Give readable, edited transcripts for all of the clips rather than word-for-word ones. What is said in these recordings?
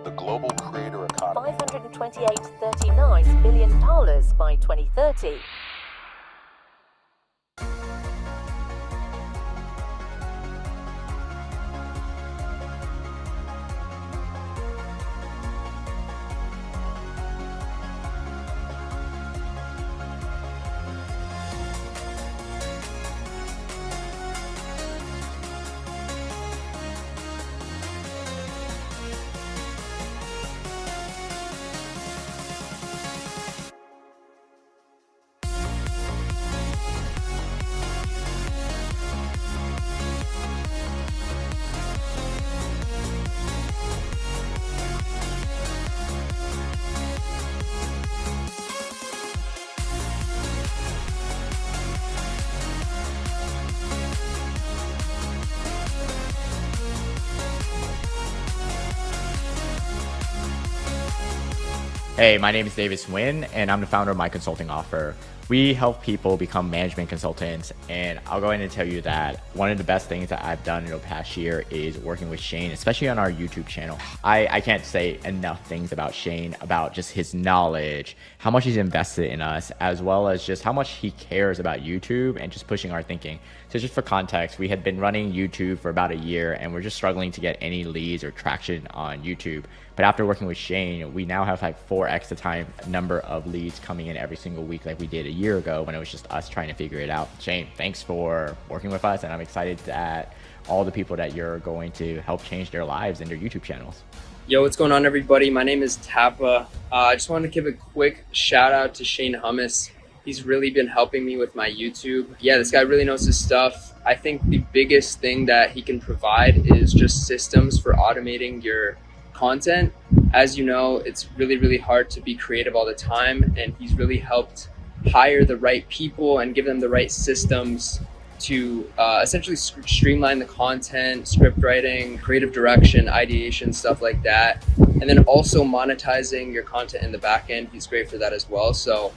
the global creator economy. $528.39 billion by 2030. Hey, my name is Davis Nguyen, and I'm the founder of my consulting offer. We help people become management consultants, and I'll go ahead and tell you that one of the best things that I've done in the past year is working with Shane, especially on our YouTube channel. I can't say enough things about Shane, about just his knowledge, how much he's invested in us, as well as just how much he cares about YouTube and just pushing our thinking. So just for context, we had been running YouTube for about a year, and we're just struggling to get any leads or traction on YouTube. But after working with Shane, we now have like 4x the time number of leads coming in every single week like we did a year ago when it was just us trying to figure it out. Shane, thanks for working with us, and I'm excited that all the people that you're going to help change their lives and their YouTube channels. Yo, what's going on, everybody? My name is Tappa. I just wanted to give a quick shout out to Shane Hummus. He's really been helping me with my YouTube. Yeah, this guy really knows his stuff. I think the biggest thing that he can provide is just systems for automating your content. As you know, it's really hard to be creative all the time, and he's really helped hire the right people and give them the right systems to essentially streamline the content, script writing, creative direction, ideation, stuff like that. And then also monetizing your content in the back end. He's great for that as well. So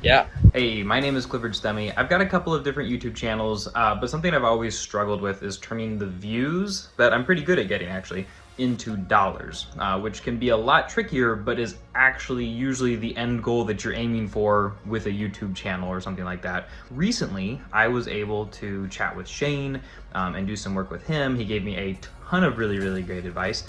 yeah. Hey, my name is Clifford Stemmy. I've got a couple of different YouTube channels, but something I've always struggled with is turning the views that I'm pretty good at getting actually into dollars, which can be a lot trickier, but is actually usually the end goal that you're aiming for with a YouTube channel or something like that. Recently, I was able to chat with Shane and do some work with him. He gave me a ton of really great advice.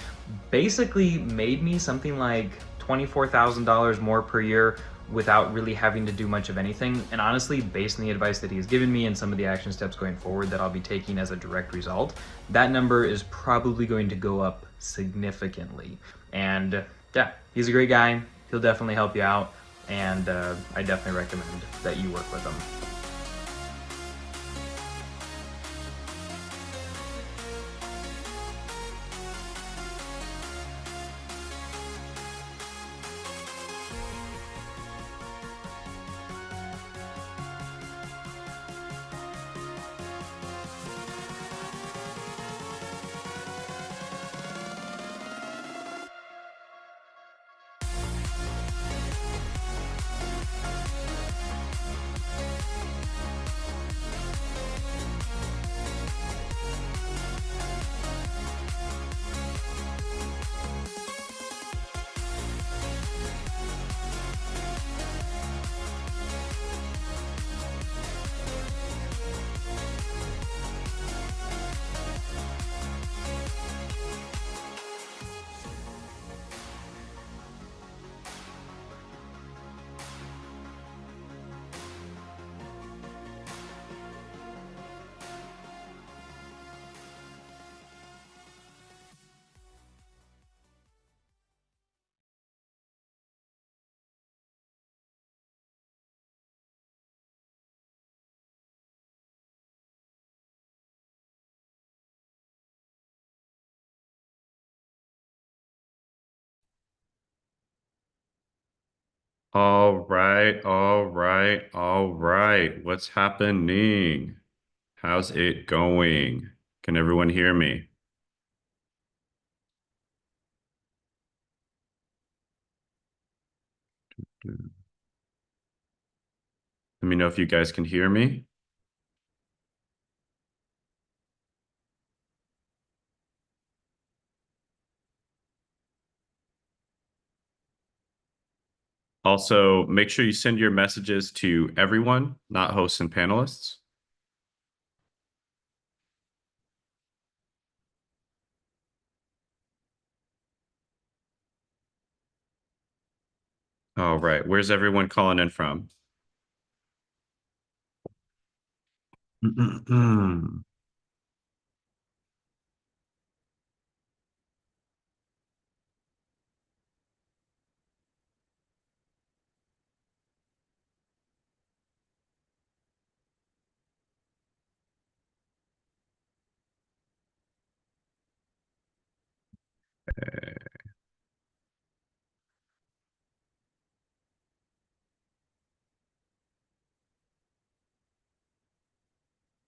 Basically made me something like $24,000 more per year without really having to do much of anything. And honestly, based on the advice that he's given me and some of the action steps going forward that I'll be taking as a direct result, that number is probably going to go up significantly. And yeah, he's a great guy. He'll definitely help you out. And I definitely recommend that you work with him. All right. What's happening? How's it going? Can everyone hear me? Let me know if you guys can hear me. Also, make sure you send your messages to everyone, not hosts and panelists. All right. Where's everyone calling in from?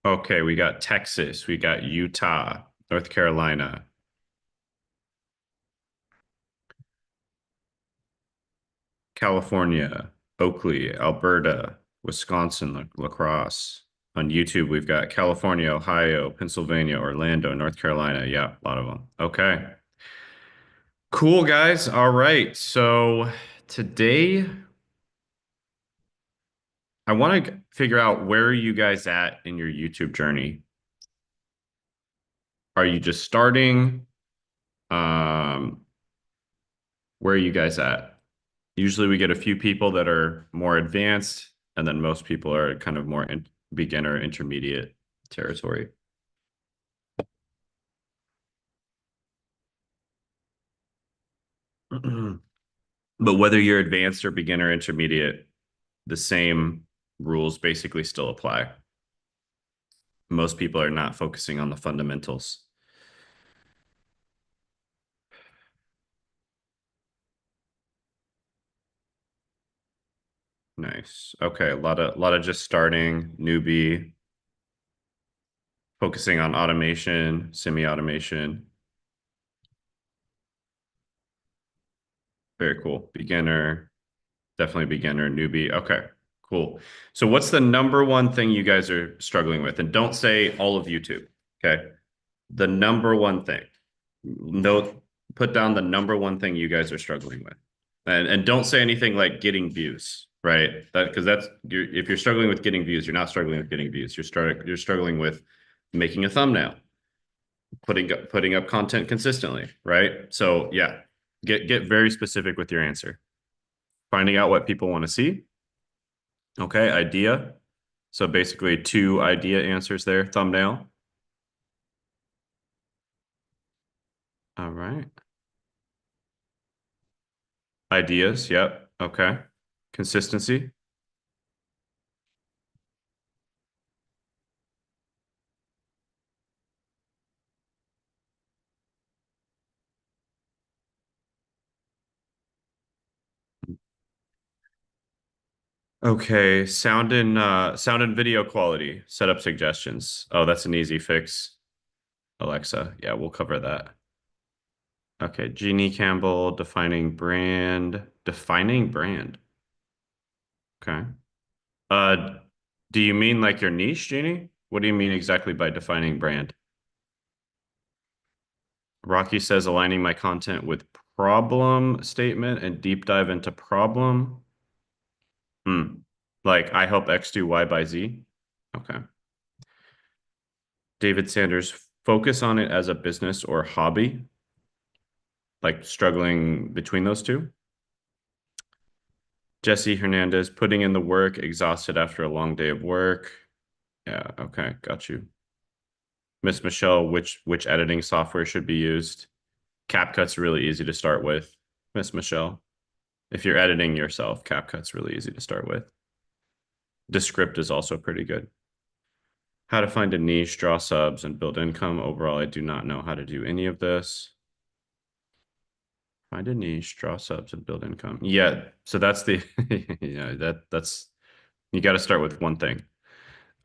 Okay, we got Texas, we got Utah, North Carolina, California, Oakley, Alberta, Wisconsin, La Crosse. On YouTube, we've got California, Ohio, Pennsylvania, Orlando, North Carolina. Yeah, a lot of them. Okay. Cool, guys. All right. So today, I want to figure out where are you guys at in your YouTube journey? Are you just starting? Where are you guys at? Usually we get a few people that are more advanced, and then most people are kind of more beginner, intermediate territory. But whether you're advanced or beginner, intermediate, the same rules basically still apply. Most people are not focusing on the fundamentals. Nice. Okay, a lot of just starting, newbie, focusing on automation, semi-automation. Very cool. Beginner, definitely beginner, newbie. Okay, cool. So what's the number one thing you guys are struggling with? And don't say all of YouTube, okay? The number one thing. Note, put down the number one thing you guys are struggling with. And don't say anything like getting views, right? That because if you're struggling with getting views, you're not struggling with getting views. You're struggling with making a thumbnail, putting up content consistently, right? So yeah, get very specific with your answer. Finding out what people want to see. Okay, idea. So basically 2 idea answers there, thumbnail. All right. Ideas, yep. Okay. Consistency. Okay, sound and video quality, setup suggestions. Oh, that's an easy fix. Alexa. Yeah, we'll cover that. Okay, Jeannie Campbell, defining brand. Defining brand. Okay. Do you mean like your niche, Jeannie? What do you mean exactly by defining brand? Rocky says aligning my content with problem statement and deep dive into problem. Like I help X do Y by Z. Okay. David Sanders, focus on it as a business or hobby. Like struggling between those two. Jesse Hernandez, putting in the work, exhausted after a long day of work. Yeah, okay, got you. Miss Michelle, which editing software should be used? CapCut's really easy to start with, Miss Michelle. If you're editing yourself, CapCut's really easy to start with. Descript is also pretty good. How to find a niche, draw subs, and build income. Overall, I do not know how to do any of this. Find a niche, draw subs, and build income. Yeah, so that's the yeah, that's you got to start with one thing.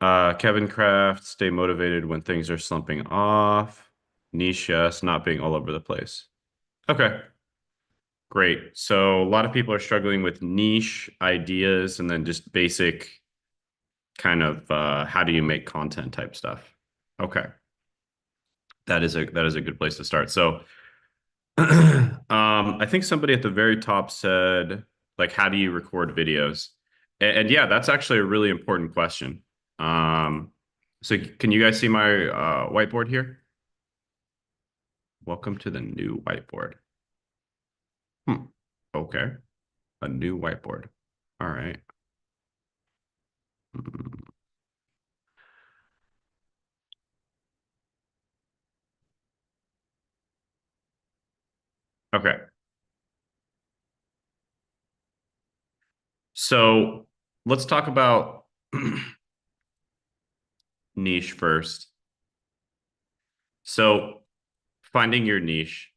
Kevin Kraft, stay motivated when things are slumping off. Niche, yes, not being all over the place. Okay. Great. So a lot of people are struggling with niche ideas and then just basic kind of how do you make content type stuff. Okay. That is a good place to start. So I think somebody at the very top said Like, how do you record videos? And yeah, that's actually a really important question. So can you guys see my whiteboard here? Welcome to the new whiteboard. Okay, a new whiteboard. All right. Hmm. Okay. So let's talk about niche first. So finding your niche.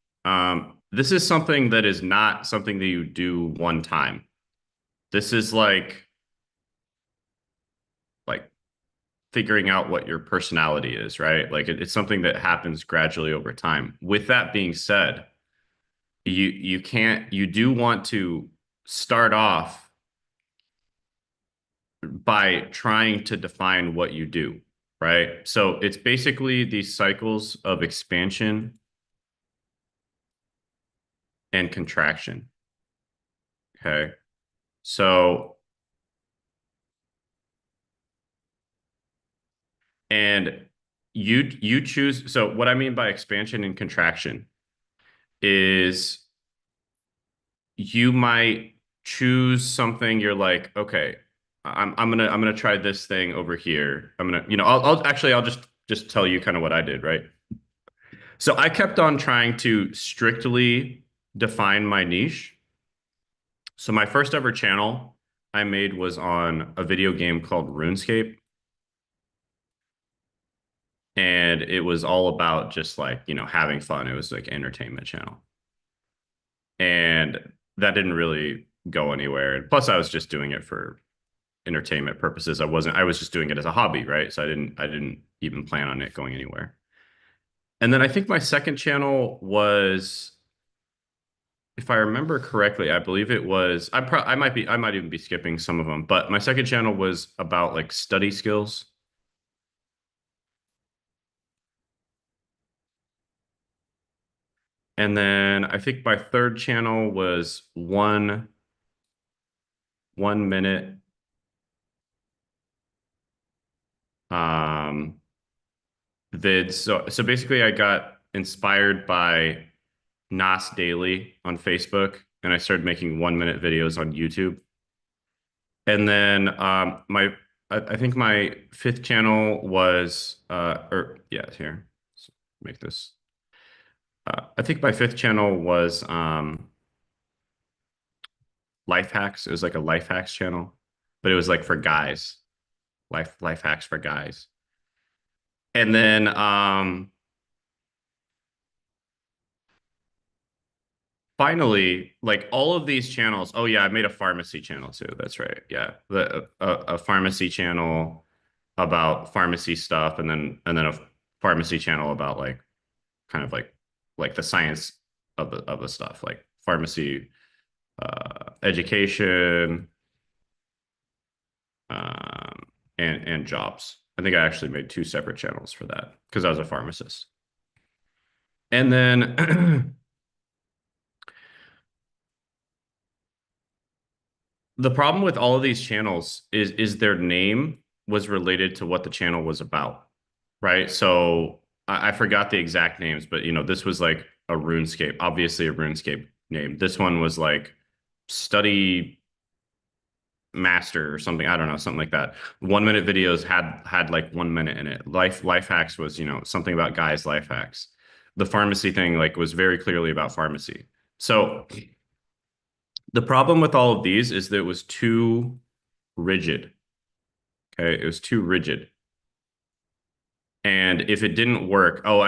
This is something that is not something that you do one time. This is like figuring out what your personality is, right? Like it's something that happens gradually over time. With that being said, you do want to start off by trying to define what you do, right? So it's basically these cycles of expansion and contraction. Okay. So, and you choose, so what I mean by expansion and contraction is you might choose something you're like, okay, I'm gonna try this thing over here. I'm gonna, I'll just tell you kind of what I did, right? So I kept on trying to strictly define my niche. So my first ever channel I made was on a video game called RuneScape. And it was all about just like, having fun. It was like entertainment channel. And that didn't really go anywhere. And plus I was just doing it for entertainment purposes. I was just doing it as a hobby, right? So I didn't even plan on it going anywhere. And then I think my second channel was, if I remember correctly, I believe it was, I might even be skipping some of them, but my second channel was about like study skills. And then I think my third channel was 1 minute vids. So basically I got inspired by Nas Daily on Facebook and I started making 1 minute videos on YouTube. And then I think my fifth channel was or yeah, here. Let's make this. I think my fifth channel was life hacks. It was like a life hacks channel, but it was like for guys. Life hacks for guys. And then finally, like all of these channels. Oh yeah, I made a pharmacy channel too. That's right. Yeah, a pharmacy channel about pharmacy stuff, and then a pharmacy channel about like kind of like the science of the stuff, like pharmacy education, um, and jobs. I think I actually made two separate channels for that because I was a pharmacist. And then the problem with all of these channels is their name was related to what the channel was about, right? So I forgot the exact names, but this was like a RuneScape, obviously a RuneScape name. This one was like study master or something. I don't know, something like that. 1 minute videos had like 1 minute in it. Life hacks was, something about guys' life hacks. The pharmacy thing like was very clearly about pharmacy. So the problem with all of these is that it was too rigid. Okay, it was too rigid. And if it didn't work, oh,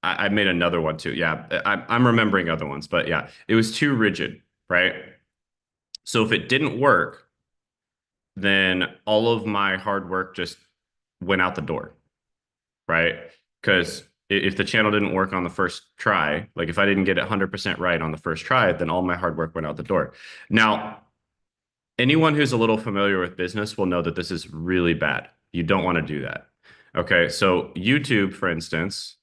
I made another one too. Yeah, I'm remembering other ones, but yeah, it was too rigid, right? So if it didn't work, then all of my hard work just went out the door, right? Because if the channel didn't work on the first try, like if I didn't get it 100% right on the first try, then all my hard work went out the door. Now, anyone who's a little familiar with business will know that this is really bad. You don't want to do that. Okay, so YouTube, for instance,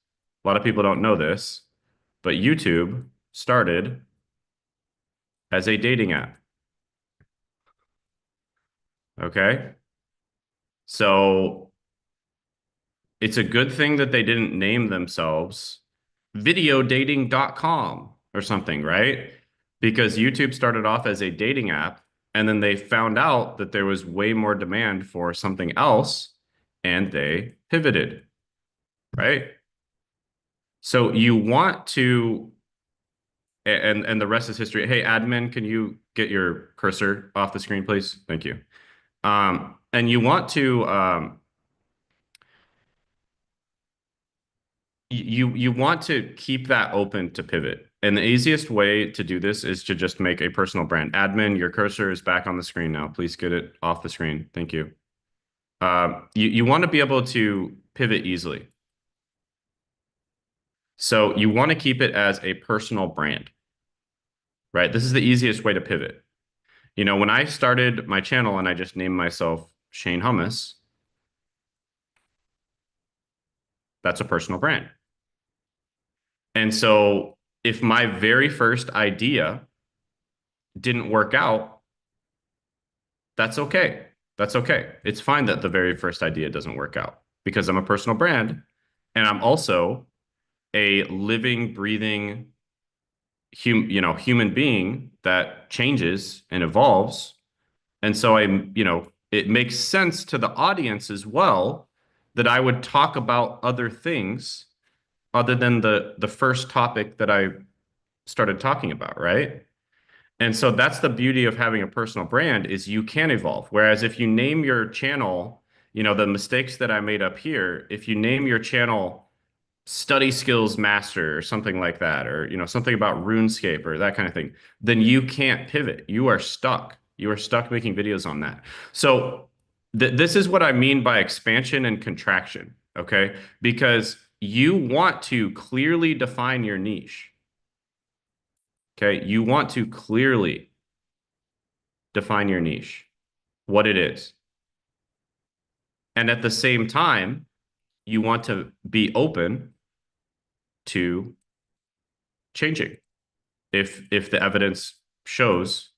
a lot of people don't know this, but YouTube started as a dating app. Okay. So it's a good thing that they didn't name themselves videodating.com or something, right? Because YouTube started off as a dating app and then they found out that there was way more demand for something else and they pivoted, right? So you want to, and the rest is history. Hey, admin, can you get your cursor off the screen, please? Thank you. And you want to, you want to keep that open to pivot. And the easiest way to do this is to just make a personal brand. Admin, your cursor is back on the screen now. Please get it off the screen. Thank you. You want to be able to pivot easily. So you want to keep it as a personal brand, right? This is the easiest way to pivot. You know, when I started my channel and I just named myself Shane Hummus, that's a personal brand. And so if my very first idea didn't work out, that's okay. That's okay. It's fine that the very first idea doesn't work out because I'm a personal brand and I'm also a living, breathing, human being that changes and evolves. And so it makes sense to the audience as well that I would talk about other things other than the first topic that I started talking about, right? And so that's the beauty of having a personal brand is you can evolve. Whereas if you name your channel, the mistakes that I made up here, if you name your channel Study Skills Master or something like that, or something about RuneScape or that kind of thing, then you can't pivot. You are stuck. You are stuck making videos on that. So this is what I mean by expansion and contraction, okay? Because you want to clearly define your niche. Okay, you want to clearly define your niche, what it is. And at the same time, you want to be open to changing if the evidence shows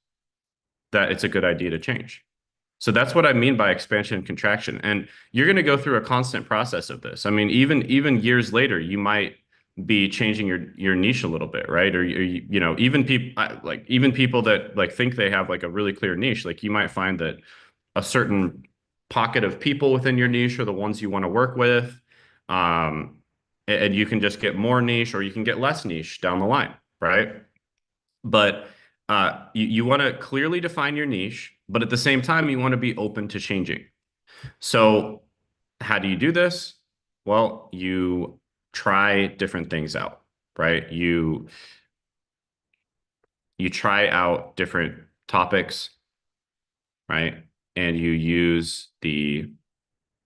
that it's a good idea to change. So that's what I mean by expansion and contraction. And you're going to go through a constant process of this. I mean, even years later, you might be changing your niche a little bit, right? Or even people that like think they have like a really clear niche, like you might find that a certain pocket of people within your niche are the ones you want to work with. And you can just get more niche or you can get less niche down the line, right? But you want to clearly define your niche, but at the same time, you want to be open to changing. So how do you do this? Well, you try different things out, right? You try out different topics, right? And you use the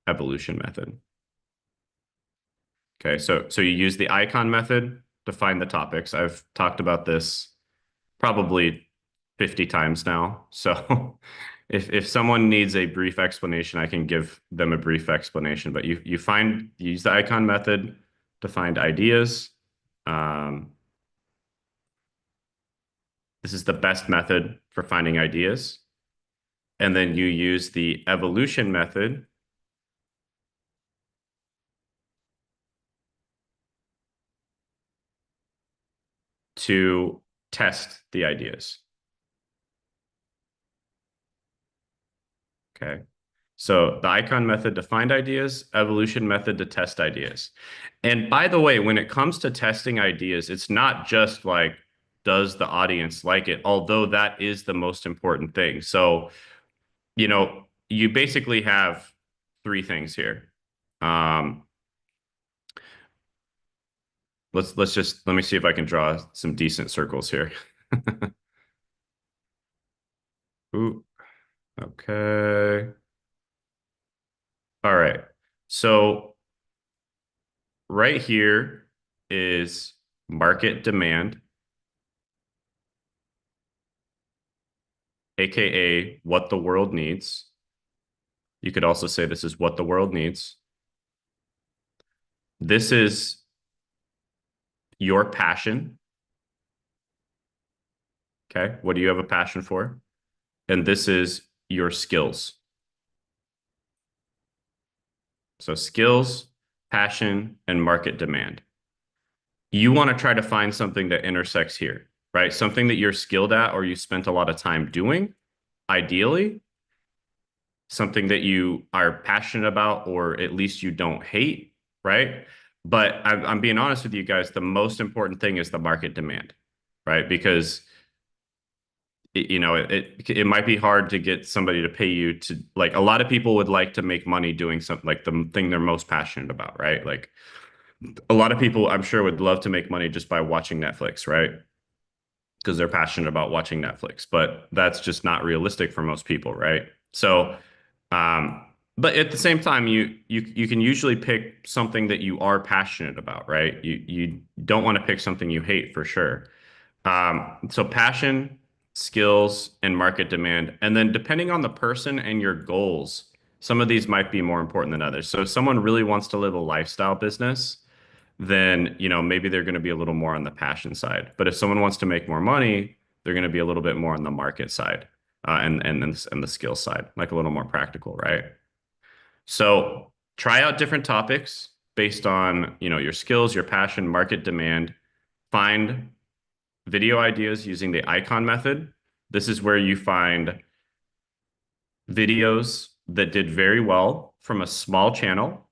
evolution method. Okay, so you use the icon method to find the topics. I've talked about this probably 50 times now. So if someone needs a brief explanation, I can give them a brief explanation. But you use the icon method to find ideas. This is the best method for finding ideas. And then you use the evolution method to test the ideas. Okay. So the icon method to find ideas, evolution method to test ideas. And by the way, when it comes to testing ideas, it's not just like, does the audience like it? Although that is the most important thing. So, you basically have three things here. Let me see if I can draw some decent circles here. Ooh, okay. All right. So right here is market demand, aka what the world needs. You could also say this is what the world needs. This is your passion. Okay, what do you have a passion for? And this is your skills. So skills, passion, and market demand. You want to try to find something that intersects here, right? Something that you're skilled at or you spent a lot of time doing, ideally, something that you are passionate about or at least you don't hate, right? But I'm being honest with you guys, the most important thing is the market demand, right? Because it might be hard to get somebody to pay you to, like, a lot of people would like to make money doing something like the thing they're most passionate about, right? Like a lot of people I'm sure would love to make money just by watching Netflix, right? Because they're passionate about watching Netflix, but that's just not realistic for most people, right? So, um, but at the same time, you can usually pick something that you are passionate about, right? You don't want to pick something you hate for sure. So passion, skills, and market demand, and then depending on the person and your goals, some of these might be more important than others. So if someone really wants to live a lifestyle business, then maybe they're going to be a little more on the passion side. But if someone wants to make more money, they're going to be a little bit more on the market side, and the skill side, like a little more practical, right? So try out different topics based on your skills, your passion, market demand. Find video ideas using the icon method. This is where you find videos that did very well from a small channel,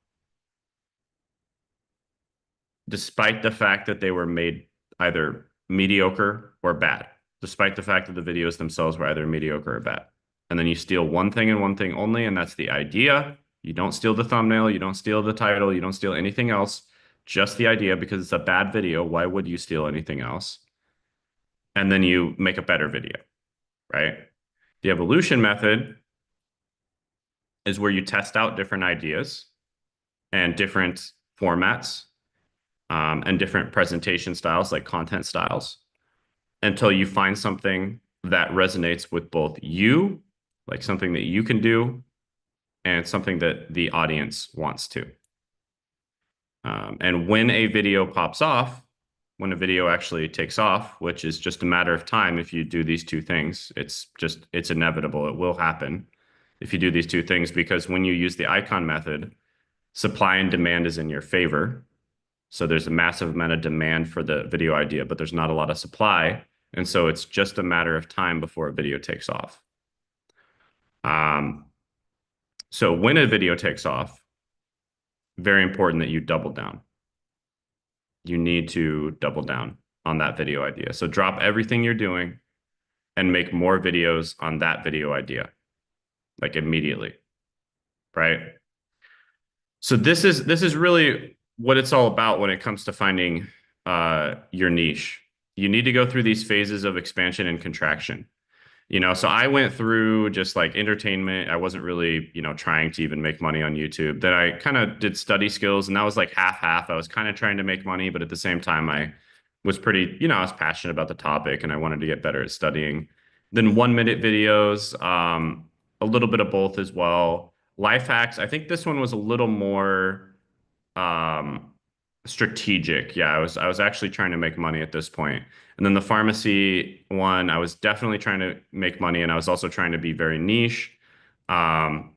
despite the fact that they were made either mediocre or bad, despite the fact that the videos themselves were either mediocre or bad. And then you steal one thing and one thing only, and that's the idea. You don't steal the thumbnail, you don't steal the title, you don't steal anything else, just the idea, because it's a bad video. Why would you steal anything else? And then you make a better video, right? The evolution method is where you test out different ideas and different formats, and different presentation styles, like content styles, until you find something that resonates with both you, like something that you can do, and something that the audience wants to. And when a video pops off, when a video actually takes off, which is just a matter of time if you do these two things, it's inevitable. It will happen if you do these two things, because when you use the icon method, supply and demand is in your favor. So there's a massive amount of demand for the video idea, but there's not a lot of supply. And so it's just a matter of time before a video takes off. So when a video takes off, very important that you double down. You need to double down on that video idea. So drop everything you're doing and make more videos on that video idea, like immediately, right? So this is really what it's all about when it comes to finding your niche. You need to go through these phases of expansion and contraction. So I went through just like entertainment. I wasn't really, trying to even make money on YouTube. Then I kind of did study skills, and that was like half. I was kind of trying to make money, but at the same time, I was pretty, I was passionate about the topic and I wanted to get better at studying. Then 1 minute videos, a little bit of both as well. Life hacks. I think this one was a little more strategic. Yeah, I was actually trying to make money at this point. And then the pharmacy one, I was definitely trying to make money, and I was also trying to be very niche. And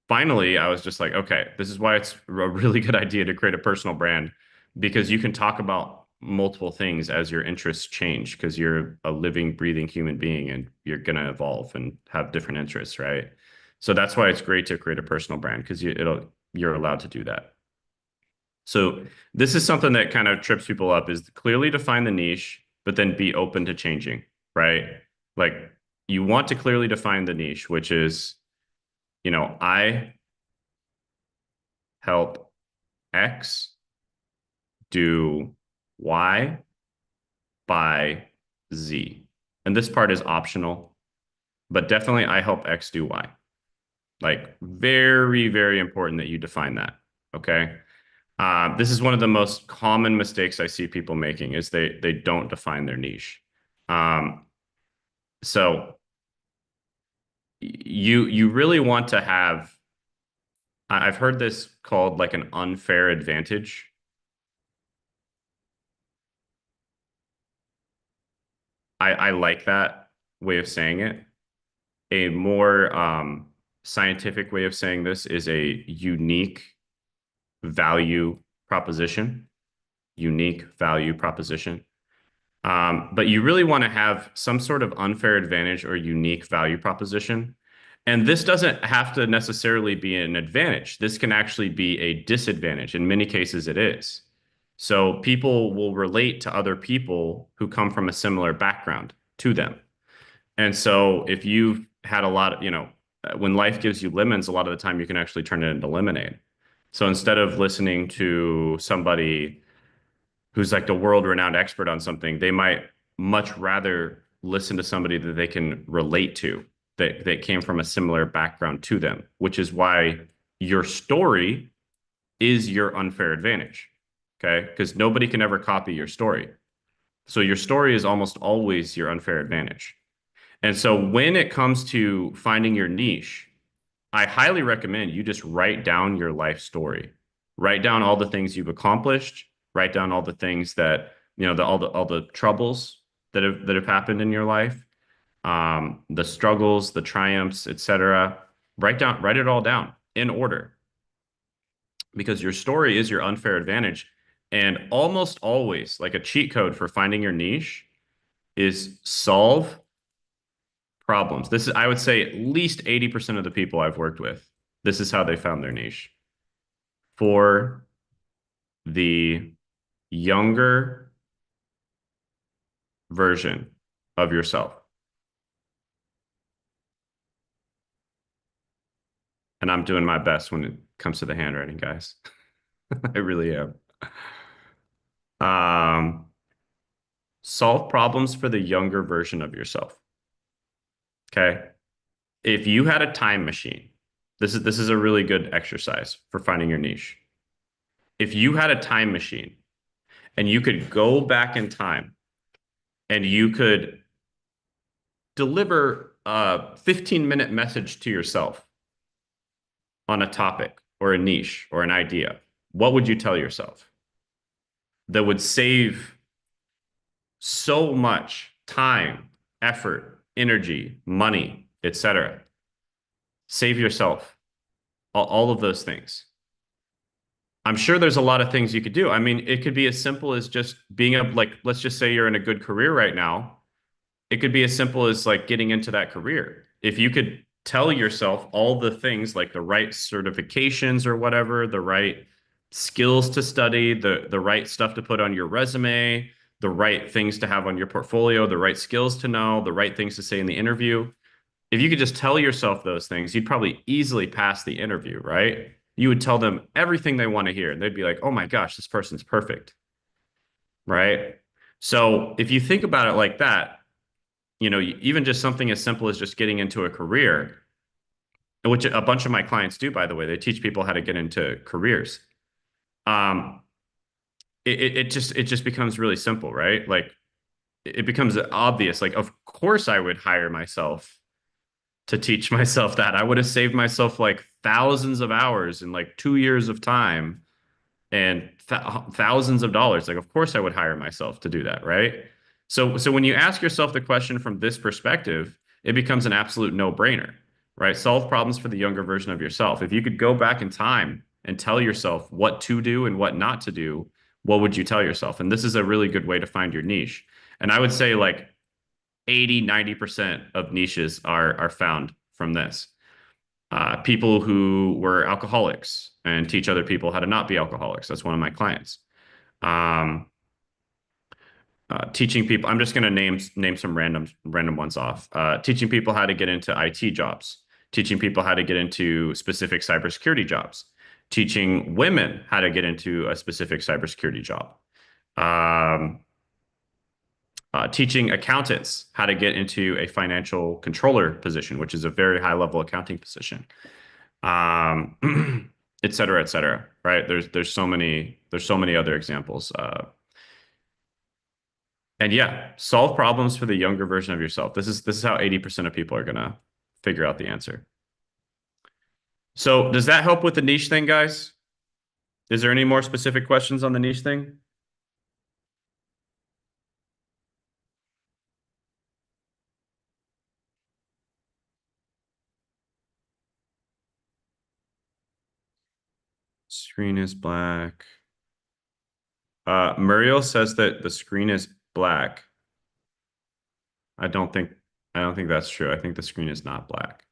finally, I was just like, okay, this is why it's a really good idea to create a personal brand, because you can talk about multiple things as your interests change, because you're a living, breathing human being and you're going to evolve and have different interests, right? So that's why it's great to create a personal brand, because you're allowed to do that. So this is something that kind of trips people up, is clearly define the niche, but then be open to changing, right? Like you want to clearly define the niche, which is, I help X do Y by Z. And this part is optional, but definitely I help X do Y. Like very, very important that you define that, okay? This is one of the most common mistakes I see people making, is they don't define their niche. So you really want to have, I've heard this called like an unfair advantage. I like that way of saying it. A more scientific way of saying this is a unique value proposition. Unique value proposition. But you really want to have some sort of unfair advantage or unique value proposition. And this doesn't have to necessarily be an advantage. This can actually be a disadvantage. In many cases, it is. So people will relate to other people who come from a similar background to them. And so if you've had a lot of, when life gives you lemons, a lot of the time you can actually turn it into lemonade. So instead of listening to somebody who's like the world-renowned expert on something, they might much rather listen to somebody that they can relate to, that came from a similar background to them, which is why your story is your unfair advantage. Okay? Because nobody can ever copy your story. So your story is almost always your unfair advantage. And so when it comes to finding your niche, I highly recommend you just write down your life story. Write down all the things you've accomplished. Write down all the things that, all the troubles that have happened in your life, the struggles, the triumphs, etc. Write it all down in order, because your story is your unfair advantage. And almost always, like a cheat code for finding your niche is solve problems. This is, I would say, at least 80% of the people I've worked with, this is how they found their niche. For the younger version of yourself. And I'm doing my best when it comes to the handwriting, guys. I really am. Solve problems for the younger version of yourself. Okay. If you had a time machine, this is a really good exercise for finding your niche. If you had a time machine and you could go back in time and you could deliver a 15-minute message to yourself on a topic or a niche or an idea, what would you tell yourself that would save so much time, effort, energy, money, etc.? Save yourself all of those things. I'm sure there's a lot of things you could do. I mean, it could be as simple as just being like, let's just say you're in a good career right now. It could be as simple as like getting into that career. If you could tell yourself all the things, like the right certifications or whatever, the right skills to study, the right stuff to put on your resume, the right things to have on your portfolio, the right skills to know, the right things to say in the interview. If you could just tell yourself those things, you'd probably easily pass the interview, right? You would tell them everything they want to hear, and they'd be like, oh my gosh, this person's perfect, right? So if you think about it like that, even just something as simple as just getting into a career, which a bunch of my clients do, by the way, they teach people how to get into careers. Um, it just becomes really simple, right? Like it becomes obvious. Like, of course I would hire myself to teach myself that. I would have saved myself like thousands of hours in like 2 years of time and thousands of dollars. Like, of course I would hire myself to do that, right? So when you ask yourself the question from this perspective, it becomes an absolute no-brainer, right? Solve problems for the younger version of yourself. If you could go back in time and tell yourself what to do and what not to do, what would you tell yourself? And this is a really good way to find your niche. And I would say like 80-90% of niches are found from this. People who were alcoholics and teach other people how to not be alcoholics. That's one of my clients. Teaching people, I'm just going to name some random ones off. Teaching people how to get into IT jobs. Teaching people how to get into specific cybersecurity jobs. Teaching women how to get into a specific cybersecurity job. Teaching accountants how to get into a financial controller position, which is a very high level accounting position, et cetera, et cetera. Right? There's so many other examples. And yeah, solve problems for the younger version of yourself. This is how 80% of people are gonna figure out the answer. So does that help with the niche thing, guys? Is there any more specific questions on the niche thing? Screen is black. Muriel says that the screen is black. I don't think that's true. I think the screen is not black.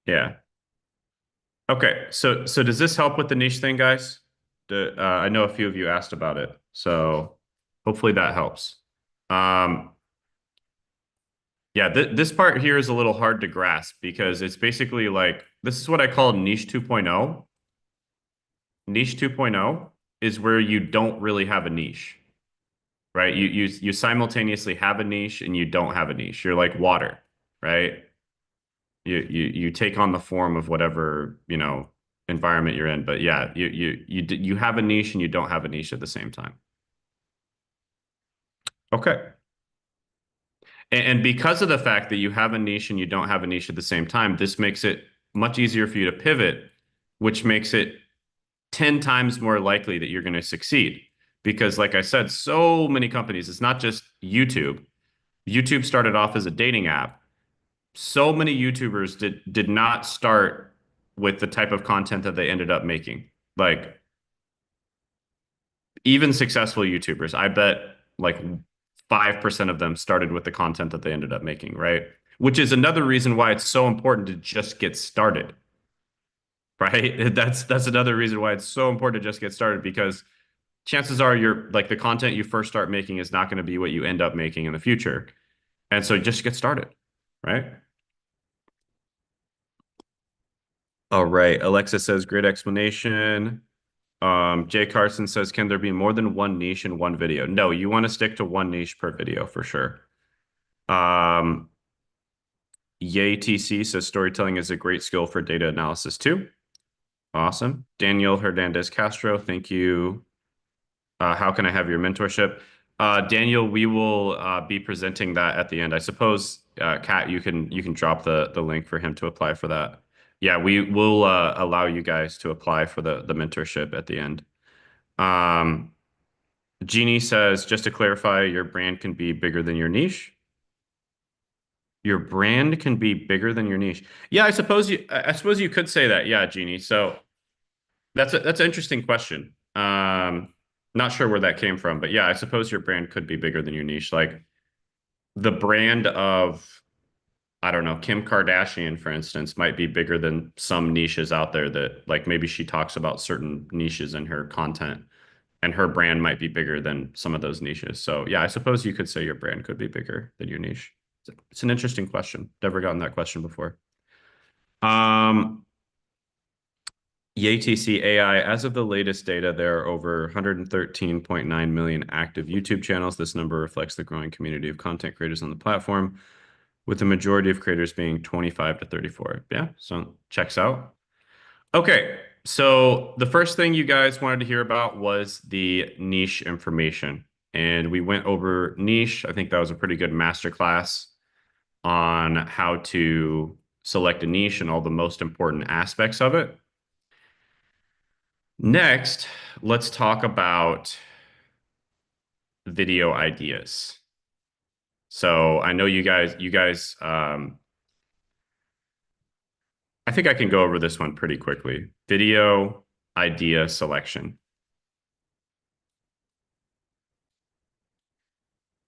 Yeah. Okay. So does this help with the niche thing, guys? I know a few of you asked about it, so hopefully that helps. Yeah, this part here is a little hard to grasp because it's basically like this is what I call niche 2.0. Niche 2.0 is where you don't really have a niche, right? You simultaneously have a niche and you don't have a niche. You're like water, right? You take on the form of whatever, environment you're in. But yeah, you have a niche and you don't have a niche at the same time. Okay. And because of the fact that you have a niche and you don't have a niche at the same time, this makes it much easier for you to pivot, which makes it 10 times more likely that you're going to succeed. Because, like I said, so many companies, it's not just YouTube. YouTube started off as a dating app. So many YouTubers did not start with the type of content that they ended up making. Like, even successful YouTubers, I bet like 5% of them started with the content that they ended up making, right? Which is another reason why it's so important to just get started, right? That's another reason why it's so important to just get started because chances are you're like the content you first start making is not going to be what you end up making in the future. And so just get started, right? All right. Alexa says, great explanation. Jay Carson says, can there be more than one niche in one video? No, you want to stick to one niche per video for sure. Yay TC says storytelling is a great skill for data analysis too. Awesome. Daniel Hernandez Castro, thank you. How can I have your mentorship? Daniel, we will be presenting that at the end. I suppose, Kat, you can drop the link for him to apply for that. Yeah, we will allow you guys to apply for the mentorship at the end. Jeannie says, just to clarify, your brand can be bigger than your niche. Your brand can be bigger than your niche. Yeah, I suppose you could say that. Yeah, Jeannie. So that's an interesting question. Not sure where that came from, but yeah, I suppose your brand could be bigger than your niche. Like the brand of, I don't know, Kim Kardashian, for instance, might be bigger than some niches out there that like maybe she talks about certain niches in her content and her brand might be bigger than some of those niches. So yeah, I suppose you could say your brand could be bigger than your niche. It's an interesting question. Never gotten that question before. YATC AI, as of the latest data, there are over 113.9 million active YouTube channels. This number reflects the growing community of content creators on the platform, with the majority of creators being 25 to 34. Yeah, so checks out. Okay, so the first thing you guys wanted to hear about was the niche information. And we went over niche. I think that was a pretty good masterclass on how to select a niche and all the most important aspects of it. Next, let's talk about video ideas. So I know you guys, I think I can go over this one pretty quickly. Video idea selection.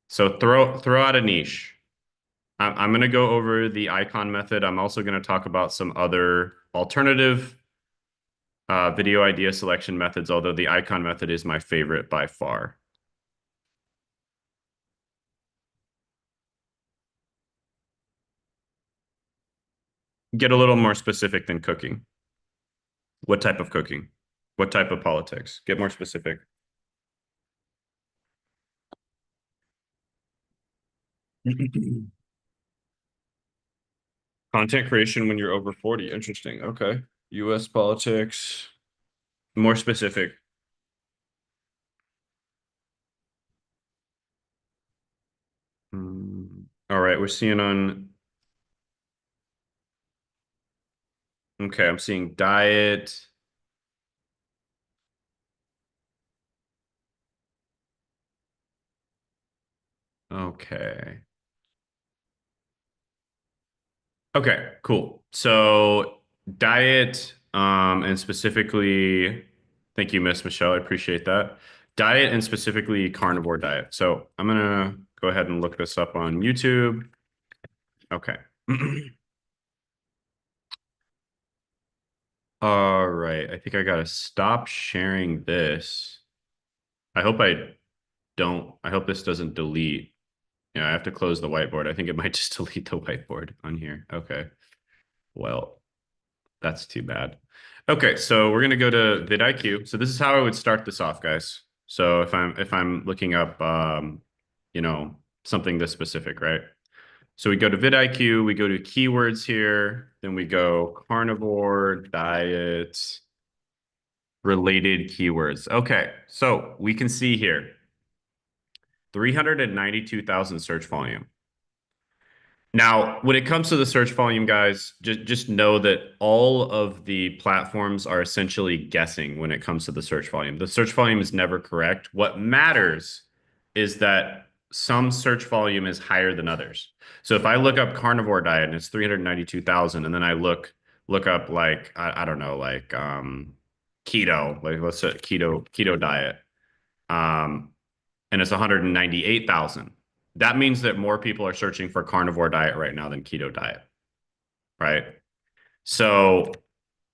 So throw out a niche. I'm going to go over the icon method. I'm also going to talk about some other alternative video idea selection methods, although the icon method is my favorite by far. Get a little more specific than cooking. What type of cooking? What type of politics? Get more specific. Content creation when you're over 40. Interesting. Okay. US politics. More specific. All right. We're seeing on. Okay. I'm seeing diet. Okay. Okay, cool. So diet, and specifically, thank you, Miss Michelle. I appreciate that. Diet and specifically carnivore diet. So I'm gonna go ahead and look this up on YouTube. Okay. All right. I think I gotta stop sharing this. I hope I don't. I hope this doesn't delete. Yeah, I have to close the whiteboard. I think it might just delete the whiteboard on here. Okay. Well, that's too bad. Okay, so we're gonna go to vidIQ. So this is how I would start this off, guys. So if I'm looking up you know, something this specific, right? So we go to vidIQ, we go to keywords here, then we go carnivore, diet, related keywords. Okay, so we can see here 392,000 search volume. Now, when it comes to the search volume, guys, just know that all of the platforms are essentially guessing when it comes to the search volume. The search volume is never correct. What matters is that some search volume is higher than others. So if I look up carnivore diet and it's 392,000, and then I look up like I don't know, like keto, like let's say keto diet, um, and it's 198,000. That means that more people are searching for carnivore diet right now than keto diet, right? So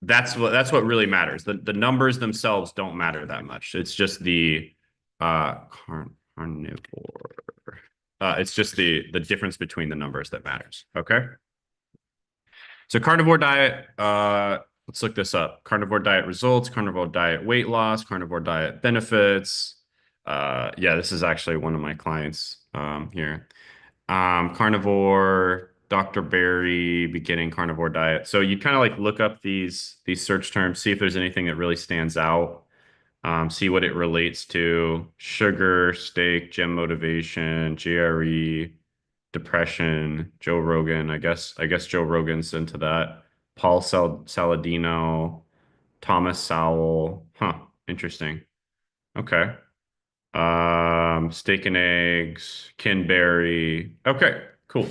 that's what really matters. The numbers themselves don't matter that much. It's just the carnivore. It's just the difference between the numbers that matters. Okay. So carnivore diet. Let's look this up. Carnivore diet results. Carnivore diet weight loss. Carnivore diet benefits. Yeah, this is actually one of my clients here. Carnivore, Dr. Berry, beginning carnivore diet. So you kind of like look up these search terms, see if there's anything that really stands out, see what it relates to. Sugar, steak, gym motivation, GRE, depression, Joe Rogan. I guess Joe Rogan's into that. Paul Saladino, Thomas Sowell. Huh, interesting. Okay. Steak and eggs, Kinberry. Okay, cool.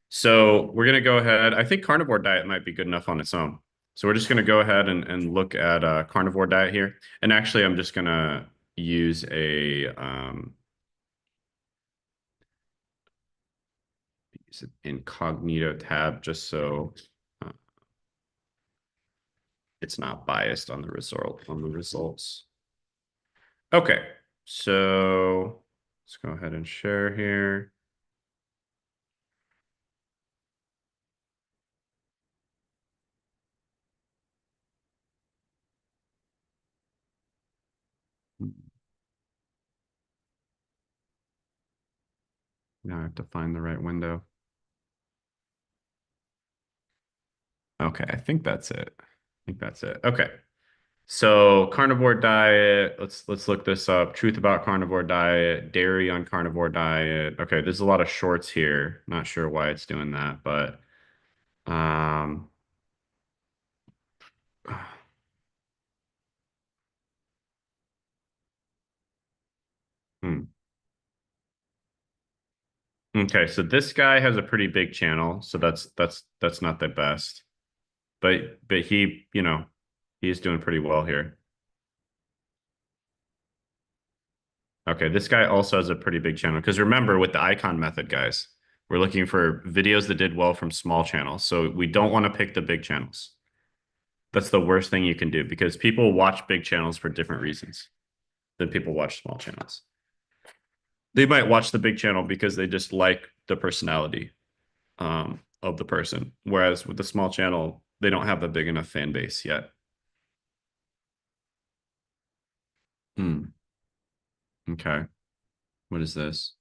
So we're gonna go ahead. I think carnivore diet might be good enough on its own. So we're just gonna go ahead and look at carnivore diet here. And actually, I'm just gonna use a use an incognito tab just so uh, it's not biased on the results. Okay, so let's go ahead and share here. Now I have to find the right window. Okay, I think that's it. I think that's it. Okay. So carnivore diet, let's look this up. Truth about carnivore diet, dairy on carnivore diet. Okay, there's a lot of shorts here. Not sure why it's doing that, but um hmm. Okay, so this guy has a pretty big channel, so that's not the best. But he, he's doing pretty well here. Okay, this guy also has a pretty big channel because remember with the icon method, guys, we're looking for videos that did well from small channels. So we don't want to pick the big channels. That's the worst thing you can do because people watch big channels for different reasons than people watch small channels. They might watch the big channel because they just like the personality of the person. Whereas with the small channel, they don't have a big enough fan base yet. Hmm. Okay. What is this?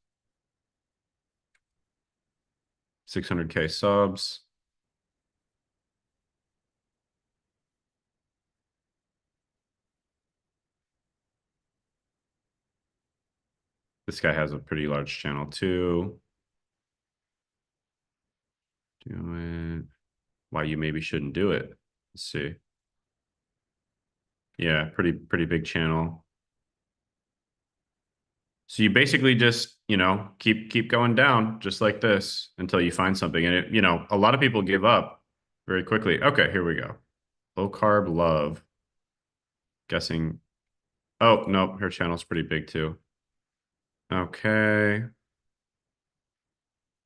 600K subs. This guy has a pretty large channel too. Do it. Why you maybe shouldn't do it. Let's see. Yeah, pretty big channel. So you basically just you know, keep going down just like this until you find something. And it, you know, a lot of people give up very quickly. Okay, here we go. Low carb love. Guessing. Oh, nope, her channel's pretty big too. Okay.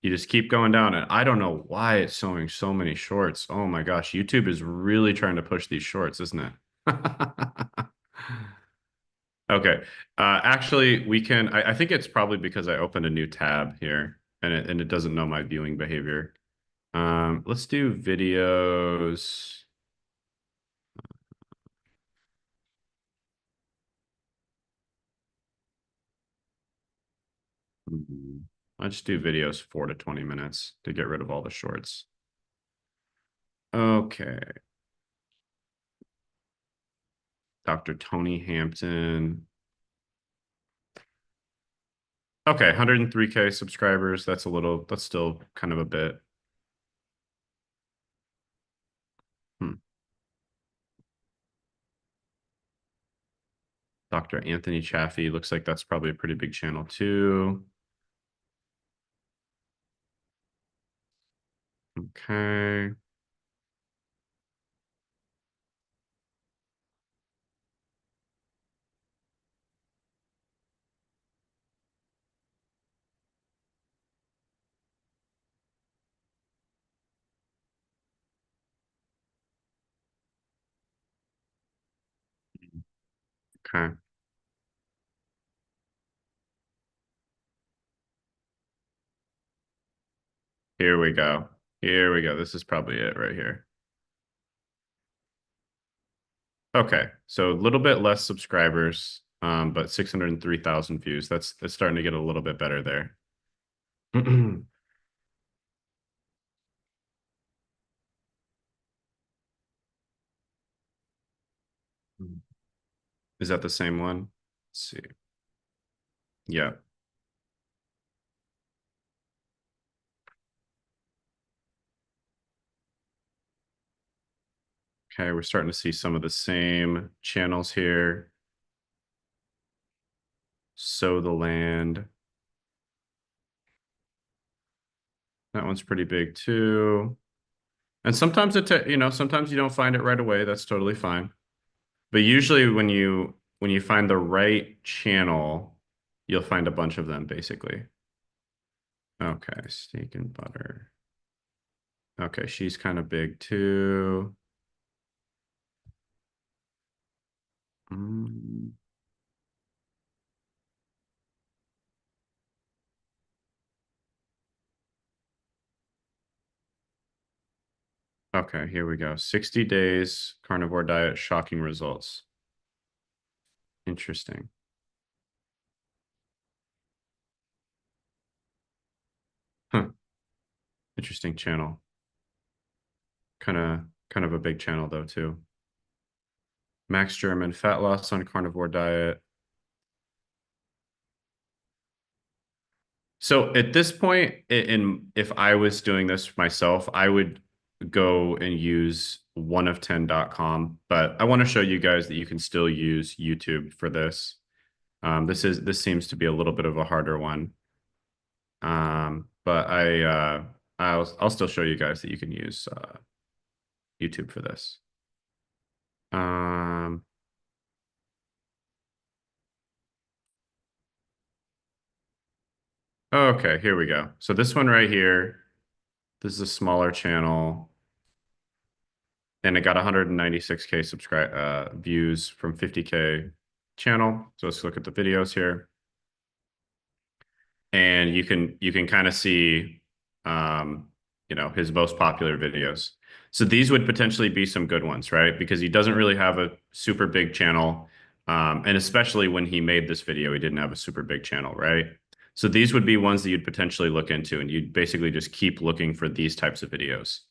You just keep going down, and I don't know why it's showing so many shorts. Oh my gosh, YouTube is really trying to push these shorts, isn't it? Okay. Actually, we can. I think it's probably because I opened a new tab here, and it doesn't know my viewing behavior. Let's do videos. Let's do videos 4 to 20 minutes to get rid of all the shorts. Okay. Dr. Tony Hampton. Okay, 103K subscribers. That's still kind of a bit. Dr. Anthony Chaffee. Looks like that's probably a pretty big channel too. Okay. Okay. Here we go. Here we go. This is probably it right here. Okay. So a little bit less subscribers, but 603,000 views. That's starting to get a little bit better there. Is that the same one? Let's see. Yeah. Okay, we're starting to see some of the same channels here. Sow the Land. That one's pretty big too. And sometimes sometimes you don't find it right away. That's totally fine. But usually when you find the right channel, you'll find a bunch of them basically. Okay, steak and butter. Okay, she's kind of big too. Mm. Okay, here we go. 60 days carnivore diet, shocking results. Interesting. Huh. Interesting channel. Kind of a big channel though too. Max German, fat loss on carnivore diet. So at this point, if I was doing this myself, I would go and use oneof10.com. But I want to show you guys that you can still use YouTube for this. This seems to be a little bit of a harder one. But I'll still show you guys that you can use YouTube for this. Okay, here we go. So this one right here, this is a smaller channel, and it got 196K views from 50K channel. So let's look at the videos here. And you can kind of see his most popular videos. So these would potentially be some good ones, right? Because he doesn't really have a super big channel. And especially when he made this video, he didn't have a super big channel, right? So these would be ones that you'd potentially look into, and you'd basically just keep looking for these types of videos.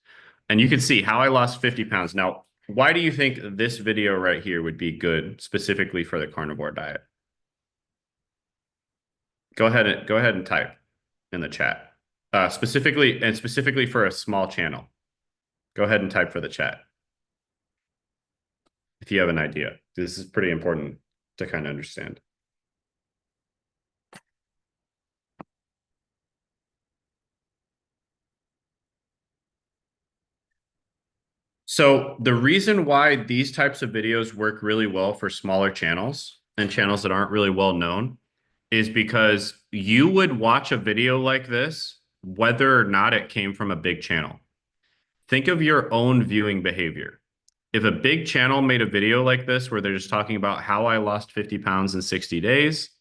And you can see how I lost 50 pounds. Now, why do you think this video right here would be good specifically for the carnivore diet? Go ahead and type in the chat. Specifically for a small channel. Go ahead and type for the chat if you have an idea. This is pretty important to kind of understand. So the reason why these types of videos work really well for smaller channels and channels that aren't really well known is because you would watch a video like this whether or not it came from a big channel. Think of your own viewing behavior. If a big channel made a video like this where they're just talking about how I lost 50 pounds in 60 days,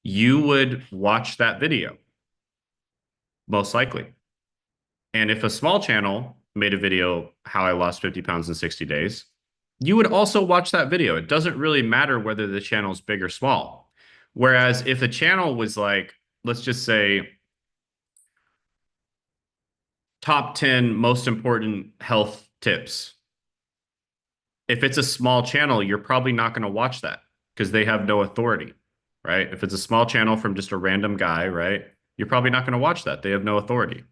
you would watch that video, most likely. And if a small channel made a video how I lost 50 pounds in 60 days, you would also watch that video. It doesn't really matter whether the channel is big or small. Whereas if a channel was like, let's just say, top 10 most important health tips, if it's a small channel, you're probably not going to watch that because they have no authority, right? If it's a small channel from just a random guy, right? You're probably not going to watch that. They have no authority.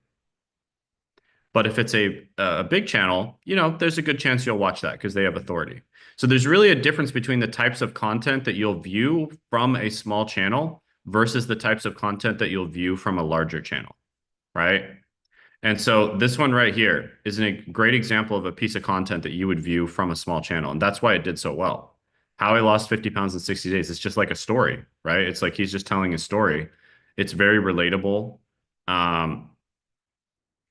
But if it's a big channel, you know, there's a good chance you'll watch that because they have authority. So there's really a difference between the types of content that you'll view from a small channel versus the types of content that you'll view from a larger channel, right? And so this one right here is a great example of a piece of content that you would view from a small channel. And that's why it did so well. How I lost 50 pounds in 60 days. It's just like a story, right? It's like he's just telling a story. It's very relatable.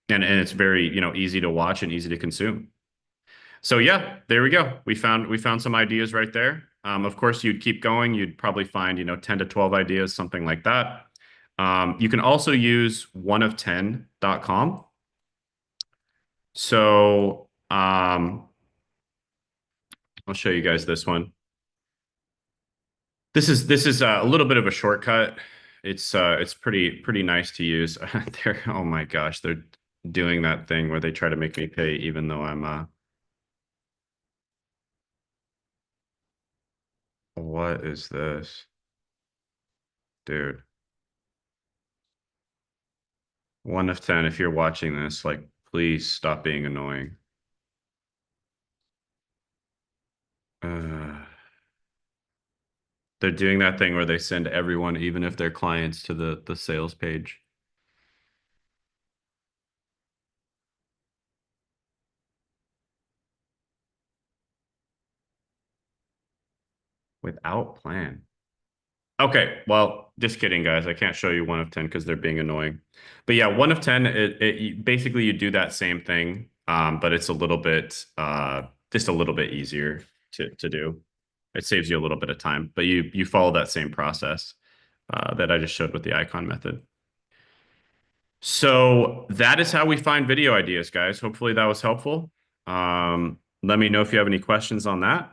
And it's very, you know, easy to watch and easy to consume. So yeah, there we go. We found some ideas right there. Of course, you'd keep going. You'd probably find, you know, 10 to 12 ideas, something like that. You can also use oneof10.com. So I'll show you guys this one. This is a little bit of a shortcut. It's pretty nice to use. They're, oh my gosh, they're doing that thing where they try to make me pay even though I'm what is this? Dude. 1 of 10, if you're watching this, like, please stop being annoying. They're doing that thing where they send everyone, even if they're clients, to the sales page. Without plan. Okay, well, just kidding, guys. I can't show you 1 of 10 because they're being annoying. But yeah, 1 of 10, basically you do that same thing, but it's a little bit just a little bit easier to do. It saves you a little bit of time, but you follow that same process that I just showed with the icon method. So that is how we find video ideas, guys. Hopefully that was helpful. Let me know if you have any questions on that.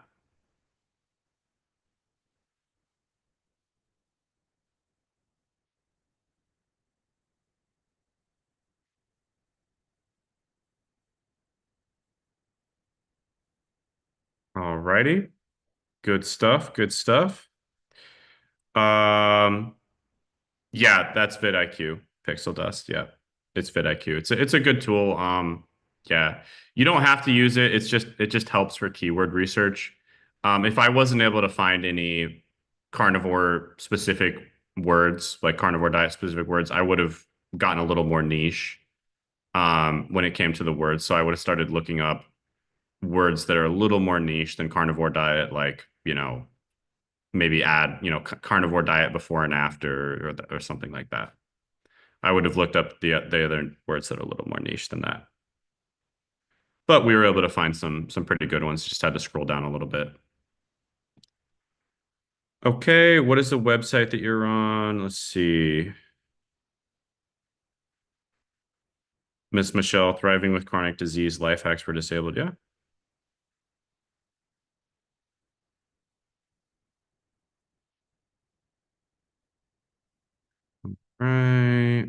All righty. Good stuff. Good stuff. Yeah, that's vidIQ. Pixel Dust. Yeah, it's vidIQ. It's a good tool. Yeah, you don't have to use it. It just helps for keyword research. If I wasn't able to find any carnivore specific words, like carnivore diet specific words, I would have gotten a little more niche when it came to the words. So I would have started looking up words that are a little more niche than carnivore diet, like, you know, maybe add, you know, carnivore diet before and after or something like that. I would have looked up the other words that are a little more niche than that. But we were able to find some pretty good ones. Just had to scroll down a little bit. Okay, what is the website that you're on? Let's see. Miss Michelle, Thriving with Chronic Disease, Life Hacks for Disabled. Yeah. Right.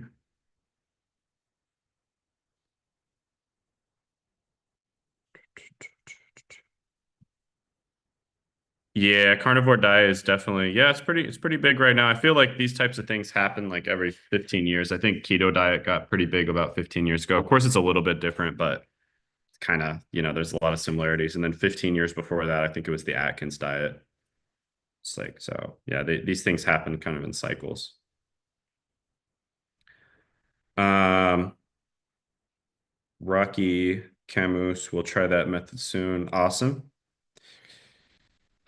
Yeah, carnivore diet is definitely, yeah, it's pretty big right now. I feel like these types of things happen like every 15 years. I think keto diet got pretty big about 15 years ago. Of course, it's a little bit different, but kind of, you know, there's a lot of similarities. And then 15 years before that, I think it was the Atkins diet. It's like, so yeah, these things happen kind of in cycles. Rocky Camus, we'll try that method soon. Awesome.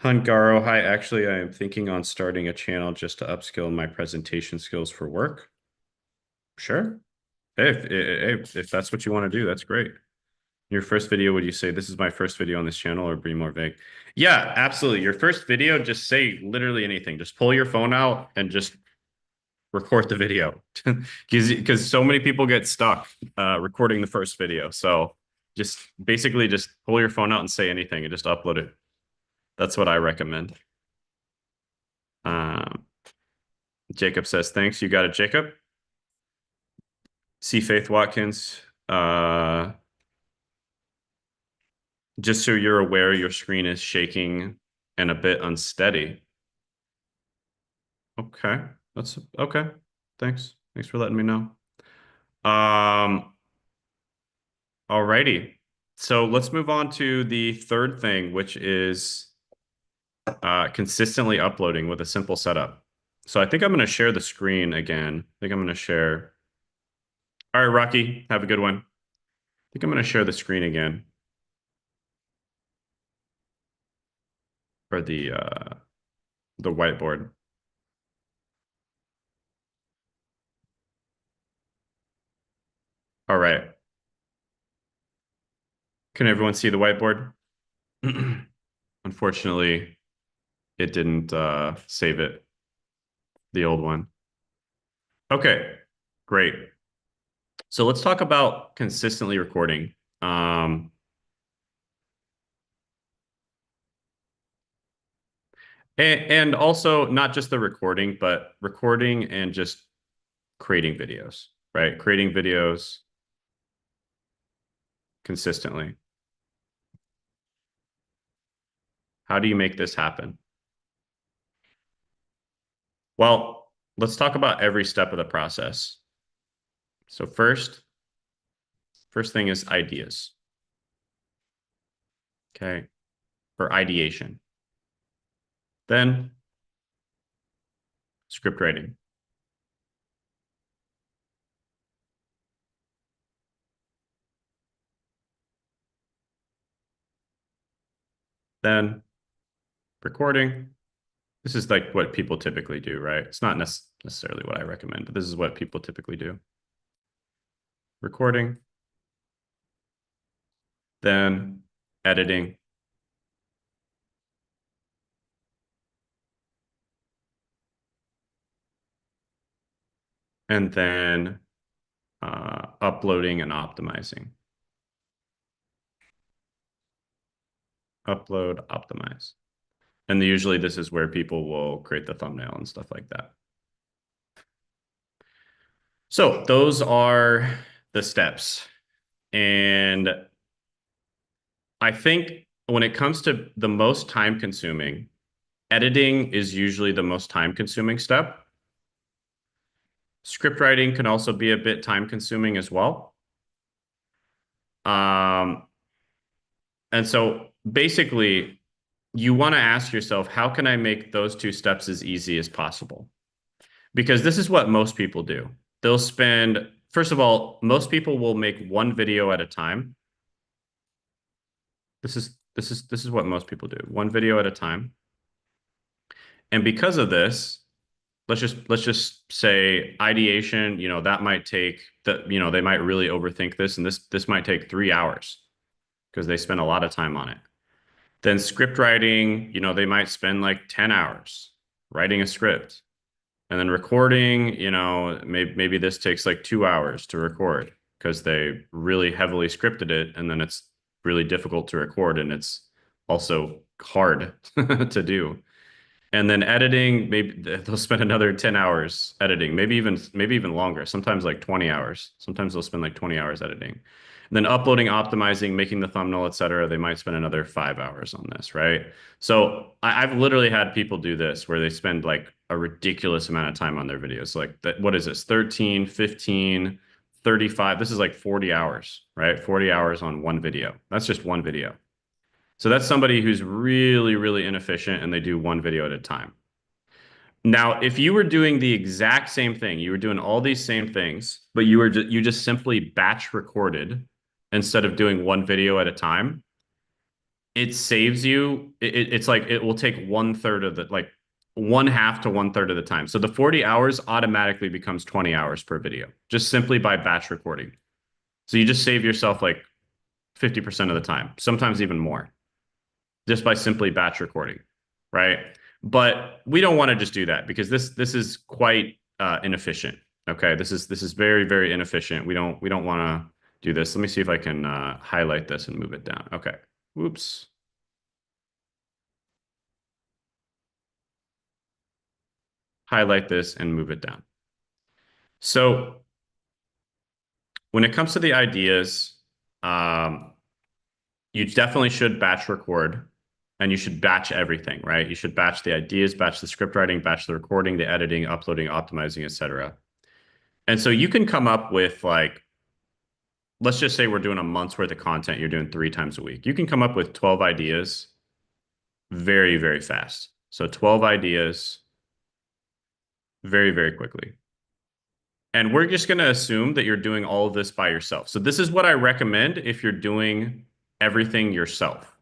Hungaro, hi. Actually, I am thinking on starting a channel just to upskill my presentation skills for work. Sure. If that's what you want to do, that's great. Your first video, would you say this is my first video on this channel, or be more vague? Yeah, absolutely. Your first video, just say literally anything. Just pull your phone out and just record the video. Because so many people get stuck recording the first video. So just basically just pull your phone out and say anything and just upload it. That's what I recommend. Jacob says, thanks. You got it, Jacob. See Faith Watkins. Just so you're aware, your screen is shaking and a bit unsteady. Okay, that's okay. Thanks. Thanks for letting me know. Alrighty. So let's move on to the third thing, which is consistently uploading with a simple setup. So I think I'm going to share the screen again. I think I'm going to share. All right, Rocky, have a good one. I think I'm going to share the screen again. For the whiteboard. All right. Can everyone see the whiteboard? Unfortunately, it didn't save it, the old one. Okay, great. So let's talk about consistently recording. And also not just the recording, but recording and just creating videos, right? Creating videos consistently. How do you make this happen? Well, let's talk about every step of the process. So first thing is ideas. Okay, or ideation. Then script writing. Then recording. This is like what people typically do, right? It's not necessarily what I recommend, but this is what people typically do. Recording. Then editing. And then uploading and optimizing. Upload, optimize. And usually this is where people will create the thumbnail and stuff like that. So those are the steps. And I think when it comes to the most time consuming, editing is usually the most time consuming step. Script writing can also be a bit time consuming as well. And so basically, you want to ask yourself, how can I make those two steps as easy as possible? Because this is what most people do. They'll spend, first of all, most people will make one video at a time. This is what most people do. One video at a time. And because of this, let's just say ideation, that might take they might really overthink this, and this might take 3 hours because they spend a lot of time on it. Then script writing, they might spend like 10 hours writing a script. And then recording, maybe this takes like 2 hours to record because they really heavily scripted it, and then it's really difficult to record, and it's also hard to do. And then editing, maybe they'll spend another 10 hours editing, maybe even longer, sometimes like 20 hours. Sometimes they'll spend like 20 hours editing. And then uploading, optimizing, making the thumbnail, etc. They might spend another 5 hours on this, right? So I've literally had people do this where they spend like a ridiculous amount of time on their videos. Like what is this? 13, 15, 35. This is like 40 hours, right? 40 hours on one video. That's just one video. So that's somebody who's really, really inefficient, and they do one video at a time. Now, if you were doing the exact same thing, you were doing all these same things, but you just simply batch recorded instead of doing one video at a time, it saves you. It's like it will take 1/3 of the, like 1/2 to 1/3 of the time. So the 40 hours automatically becomes 20 hours per video, just simply by batch recording. So you just save yourself like 50% of the time, sometimes even more, just by simply batch recording, right? But we don't want to just do that because this is quite inefficient. Okay, this is very, very inefficient. We don't want to do this. Let me see if I can highlight this and move it down. Okay. Whoops. Highlight this and move it down. So when it comes to the ideas, you definitely should batch record, and you should batch everything, right? You should batch the ideas, batch the script writing, batch the recording, the editing, uploading, optimizing, etc. And so you can come up with, like, let's just say we're doing a month's worth of content. You're doing 3 times a week. You can come up with 12 ideas very, very fast. So 12 ideas very, very quickly. And we're just going to assume that you're doing all of this by yourself. So this is what I recommend if you're doing everything yourself.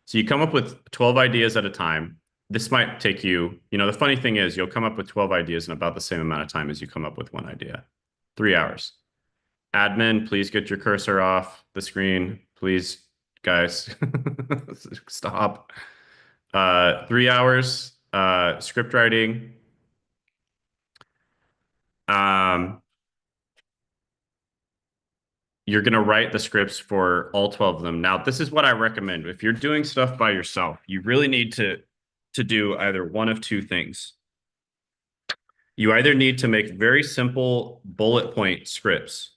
So you come up with 12 ideas at a time. This might take you, the funny thing is you'll come up with 12 ideas in about the same amount of time as you come up with one idea. 3 hours. Admin, please get your cursor off the screen. Please, guys, stop. 3 hours, script writing. You're going to write the scripts for all 12 of them. Now, this is what I recommend. If you're doing stuff by yourself, you really need to do either one of two things. You either need to make very simple bullet point scripts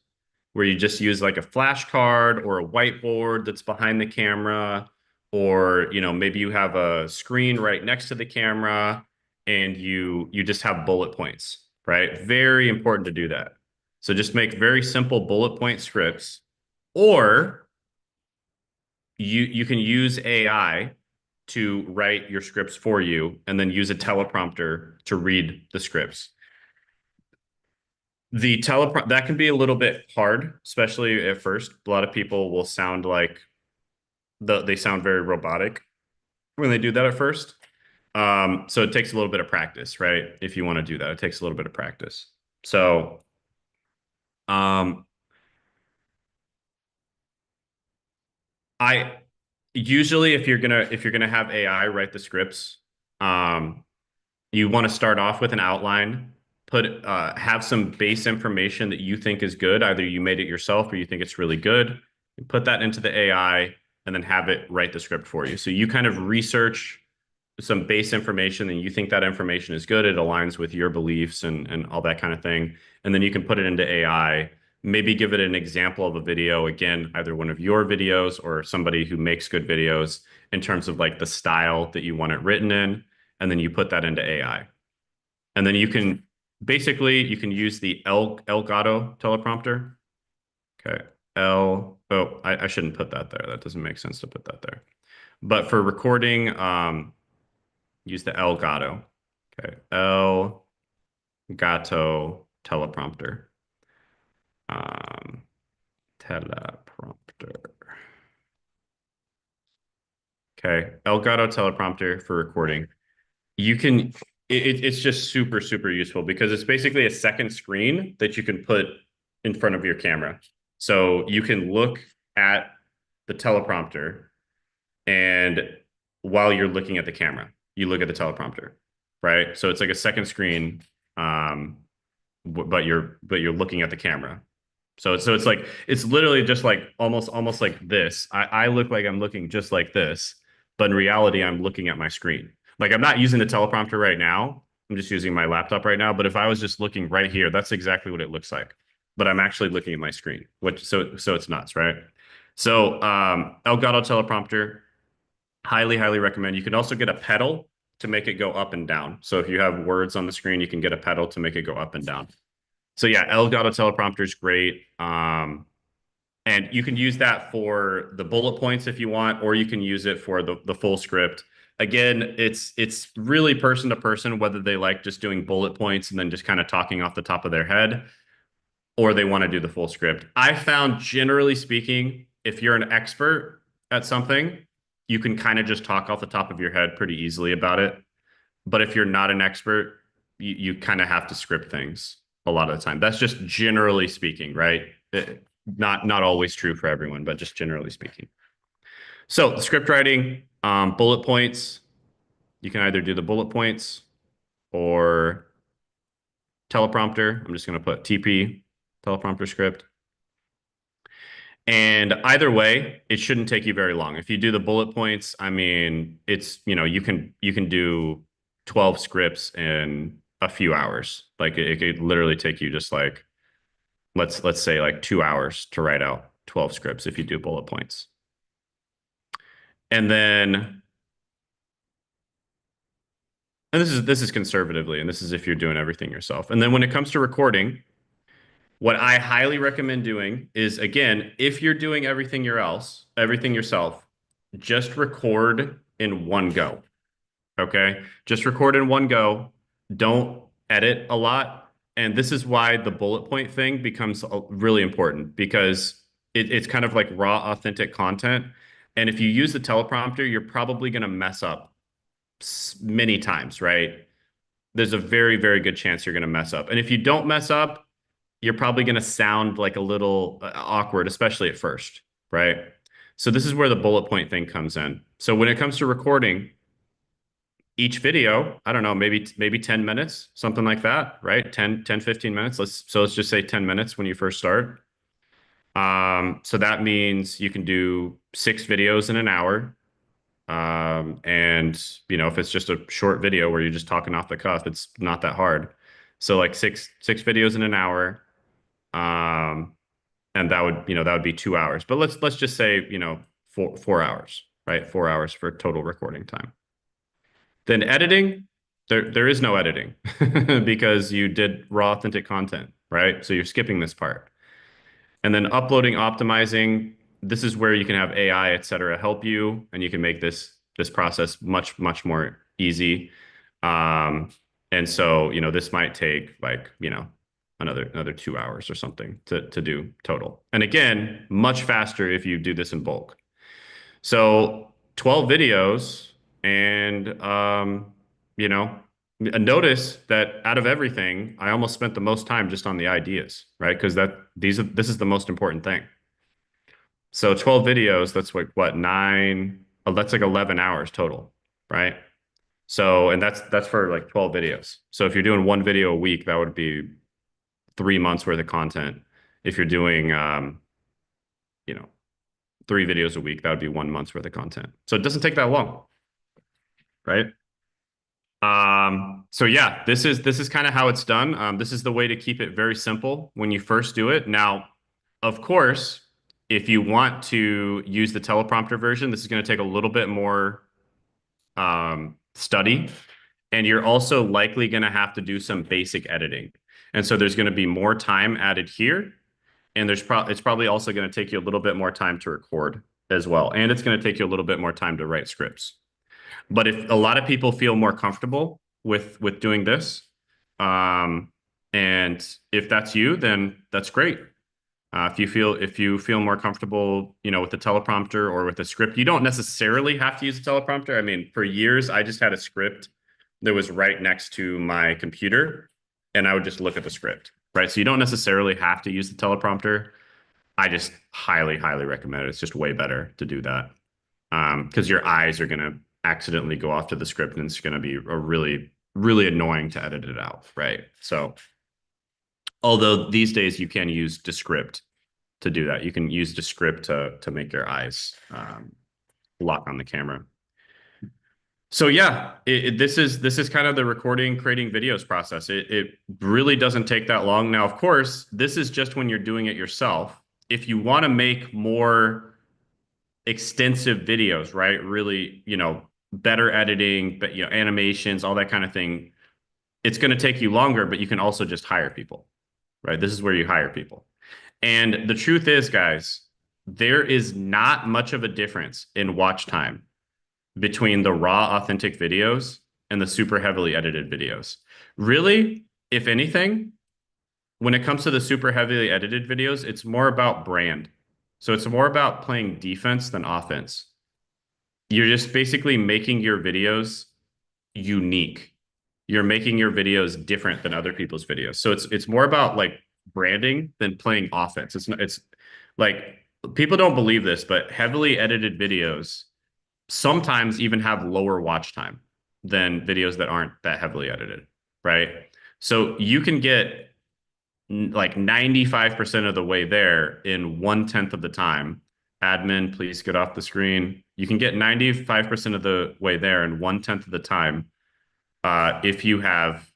where you just use like a flashcard or a whiteboard that's behind the camera, or maybe you have a screen right next to the camera and you just have bullet points, right? Very important to do that. So just make very simple bullet point scripts, or you can use AI to write your scripts for you and then use a teleprompter to read the scripts. The teleprompter, that can be a little bit hard, especially at first. A lot of people will sound like they sound very robotic when they do that at first. So it takes a little bit of practice, right? If you want to do that, it takes a little bit of practice. So I usually, if you're gonna have AI write the scripts, you want to start off with an outline, have some base information that you think is good. Either you made it yourself or you think it's really good. You put that into the AI and then have it write the script for you. So you kind of research some base information and you think that information is good. It aligns with your beliefs and all that kind of thing. And then you can put it into AI, maybe give it an example of a video, again, either one of your videos or somebody who makes good videos, in terms of like the style that you want it written in. And then you put that into AI. And then you can use the Elgato teleprompter. Okay. I shouldn't put that there. That doesn't make sense to put that there. But for recording, use the Elgato. Okay. Elgato teleprompter. Teleprompter. Okay. Elgato teleprompter for recording. You can, it's just super, super useful because it's basically a second screen that you can put in front of your camera. So you can look at the teleprompter, and while you're looking at the camera, you look at the teleprompter, right? So it's like a second screen, but you're looking at the camera. So it's like, it's literally just like almost like this. I look like I'm looking just like this, but in reality, I'm looking at my screen. Like, I'm not using the teleprompter right now. I'm just using my laptop right now. But if I was just looking right here, that's exactly what it looks like. But I'm actually looking at my screen, so it's nuts, right? So Elgato teleprompter, highly, highly recommend. You can also get a pedal to make it go up and down. So if you have words on the screen, you can get a pedal to make it go up and down. So yeah, Elgato teleprompter is great. And you can use that for the bullet points if you want, or you can use it for the full script. Again, it's really person to person whether they like just doing bullet points and then just kind of talking off the top of their head, or they want to do the full script. I found, generally speaking, if you're an expert at something, you can kind of just talk off the top of your head pretty easily about it. But if you're not an expert, you kind of have to script things a lot of the time. That's just generally speaking, right? Not always true for everyone, but just generally speaking. So script writing, bullet points. You can either do the bullet points or teleprompter. I'm just going to put TP, teleprompter script. And either way, it shouldn't take you very long. If you do the bullet points, I mean, it's, you can do 12 scripts in a few hours. Like it could literally take you just like, let's say like 2 hours to write out 12 scripts if you do bullet points. And then, and this is conservatively, and this is if you're doing everything yourself. And then when it comes to recording, what I highly recommend doing is, again, if you're doing everything yourself, just record in one go. Okay? Just record in one go. Don't edit a lot. And this is why the bullet point thing becomes really important, because it's kind of like raw, authentic content. And if you use the teleprompter, you're probably going to mess up many times, right? There's a very, very good chance you're going to mess up. And if you don't mess up, you're probably going to sound like a little awkward, especially at first, right? So this is where the bullet point thing comes in. So when it comes to recording each video, I don't know, maybe 10 minutes, something like that, right? 10, 15 minutes. Let's just say 10 minutes when you first start. So that means you can do 6 videos in an hour. And if it's just a short video where you're just talking off the cuff, it's not that hard. So like six videos in an hour. And that would be 2 hours, but let's just say, 4 hours, right? 4 hours for total recording time. Then editing, there is no editing because you did raw, authentic content, right? So you're skipping this part. And then uploading, optimizing, this is where you can have AI, et cetera, help you, and you can make this process much, much more easy. And so, this might take like, another 2 hours or something to do total. And again, much faster if you do this in bulk. So 12 videos, and notice that out of everything, I almost spent the most time just on the ideas, right? Because this is the most important thing. So 12 videos, that's like what, 9, that's like 11 hours total, right? So, and that's for like 12 videos. So if you're doing 1 video a week, that would be 3 months worth of content. If you're doing, 3 videos a week, that would be 1 month's worth of content. So it doesn't take that long, right? So yeah, this is kind of how it's done. This is the way to keep it very simple when you first do it. Now, of course, if you want to use the teleprompter version, this is going to take a little bit more study, and you're also likely going to have to do some basic editing. And so there's going to be more time added here, and it's probably also going to take you a little bit more time to record as well, and it's going to take you a little bit more time to write scripts. But if a lot of people feel more comfortable with doing this, and if that's you, then that's great. If you feel more comfortable, with the teleprompter or with the script, you don't necessarily have to use a teleprompter. I mean, for years, I just had a script that was right next to my computer, and I would just look at the script, right? So you don't necessarily have to use the teleprompter. I just highly, highly recommend it. It's just way better to do that, because your eyes are going to accidentally go off to the script, and it's going to be a really, really annoying to edit it out, right? So, although these days you can use Descript to do that. You can use Descript to make your eyes lock on the camera. So yeah, this is kind of the recording, creating videos process. It really doesn't take that long. Now, of course, this is just when you're doing it yourself. If you want to make more extensive videos, right? Really, better editing, but animations, all that kind of thing, it's going to take you longer, but you can also just hire people, right? This is where you hire people. And the truth is, guys, there is not much of a difference in watch time between the raw, authentic videos and the super heavily edited videos. Really, if anything, when it comes to the super heavily edited videos, it's more about brand. So it's more about playing defense than offense. You're just basically making your videos unique. You're making your videos different than other people's videos. So it's more about like branding than playing offense. It's like people don't believe this, but heavily edited videos sometimes even have lower watch time than videos that aren't that heavily edited, right? So you can get like 95% of the way there in 1/10 of the time. Admin, please get off the screen. You can get 95% of the way there in 1/10 of the time if you have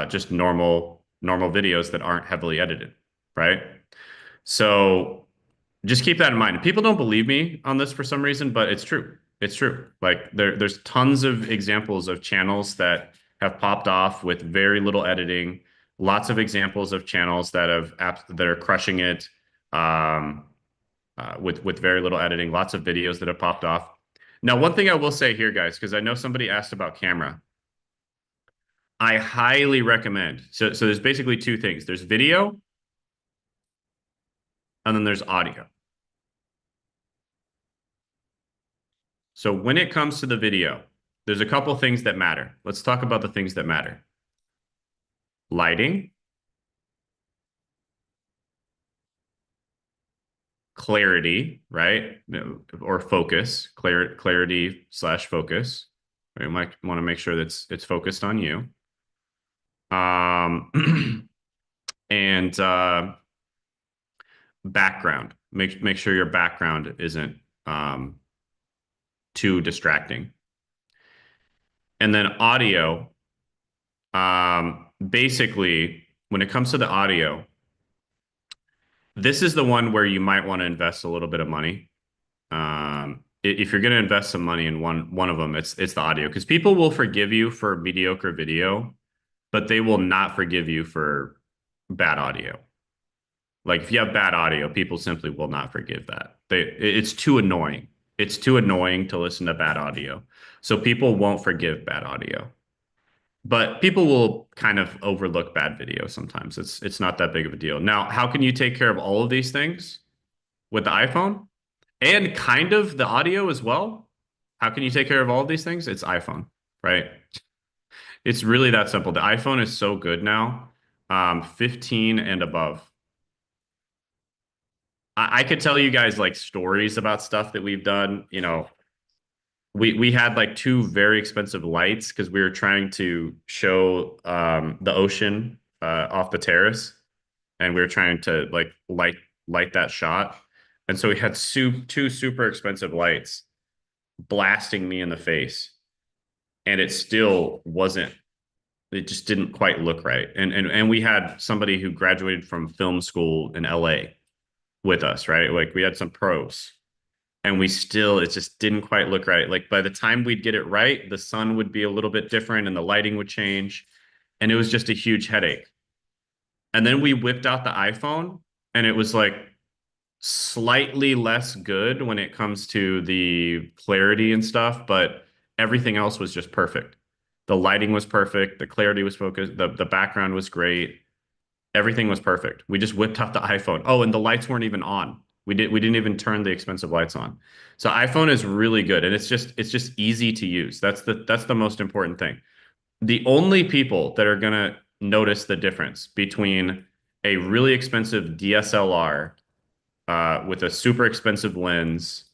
just normal videos that aren't heavily edited, right? So just keep that in mind. People don't believe me on this for some reason, but it's true. It's true. Like there's tons of examples of channels that have popped off with very little editing. Lots of examples of channels that are crushing it with very little editing. Lots of videos that have popped off. Now, one thing I will say here, guys, because I know somebody asked about camera. I highly recommend. So there's basically two things. There's video, and then there's audio. So when it comes to the video, there's a couple things that matter. Let's talk about the things that matter. Lighting, clarity, right? Or focus, clarity/focus. You might want to make sure that it's focused on you. And background. Make sure your background isn't too distracting. And then audio, basically, when it comes to the audio, this is the one where you might want to invest a little bit of money. If you're going to invest some money in one of them, it's the audio, because people will forgive you for mediocre video, but they will not forgive you for bad audio. Like if you have bad audio, people simply will not forgive that. It's too annoying. It's too annoying to listen to bad audio. So people won't forgive bad audio. But people will kind of overlook bad video sometimes. It's not that big of a deal. Now, how can you take care of all of these things with the iPhone? And kind of the audio as well? How can you take care of all of these things? It's iPhone, right? It's really that simple. The iPhone is so good now. 15 and above. I could tell you guys like stories about stuff that we've done. You know, we had like two very expensive lights because we were trying to show the ocean off the terrace, and we were trying to like light that shot. And so we had two super expensive lights blasting me in the face, and it still wasn't. It just didn't quite look right. And we had somebody who graduated from film school in LA with us, right? Like we had some pros, and it just didn't quite look right. Like by the time we'd get it right, the sun would be a little bit different and the lighting would change, and it was just a huge headache. And then we whipped out the iPhone, and it was like slightly less good when it comes to the clarity and stuff, but everything else was just perfect. The lighting was perfect, the clarity was focused, the background was great. Everything was perfect. We just whipped out the iPhone. Oh, and the lights weren't even on. We didn't even turn the expensive lights on. So iPhone is really good, and it's just easy to use. That's the most important thing. The only people that are gonna notice the difference between a really expensive DSLR with a super expensive lens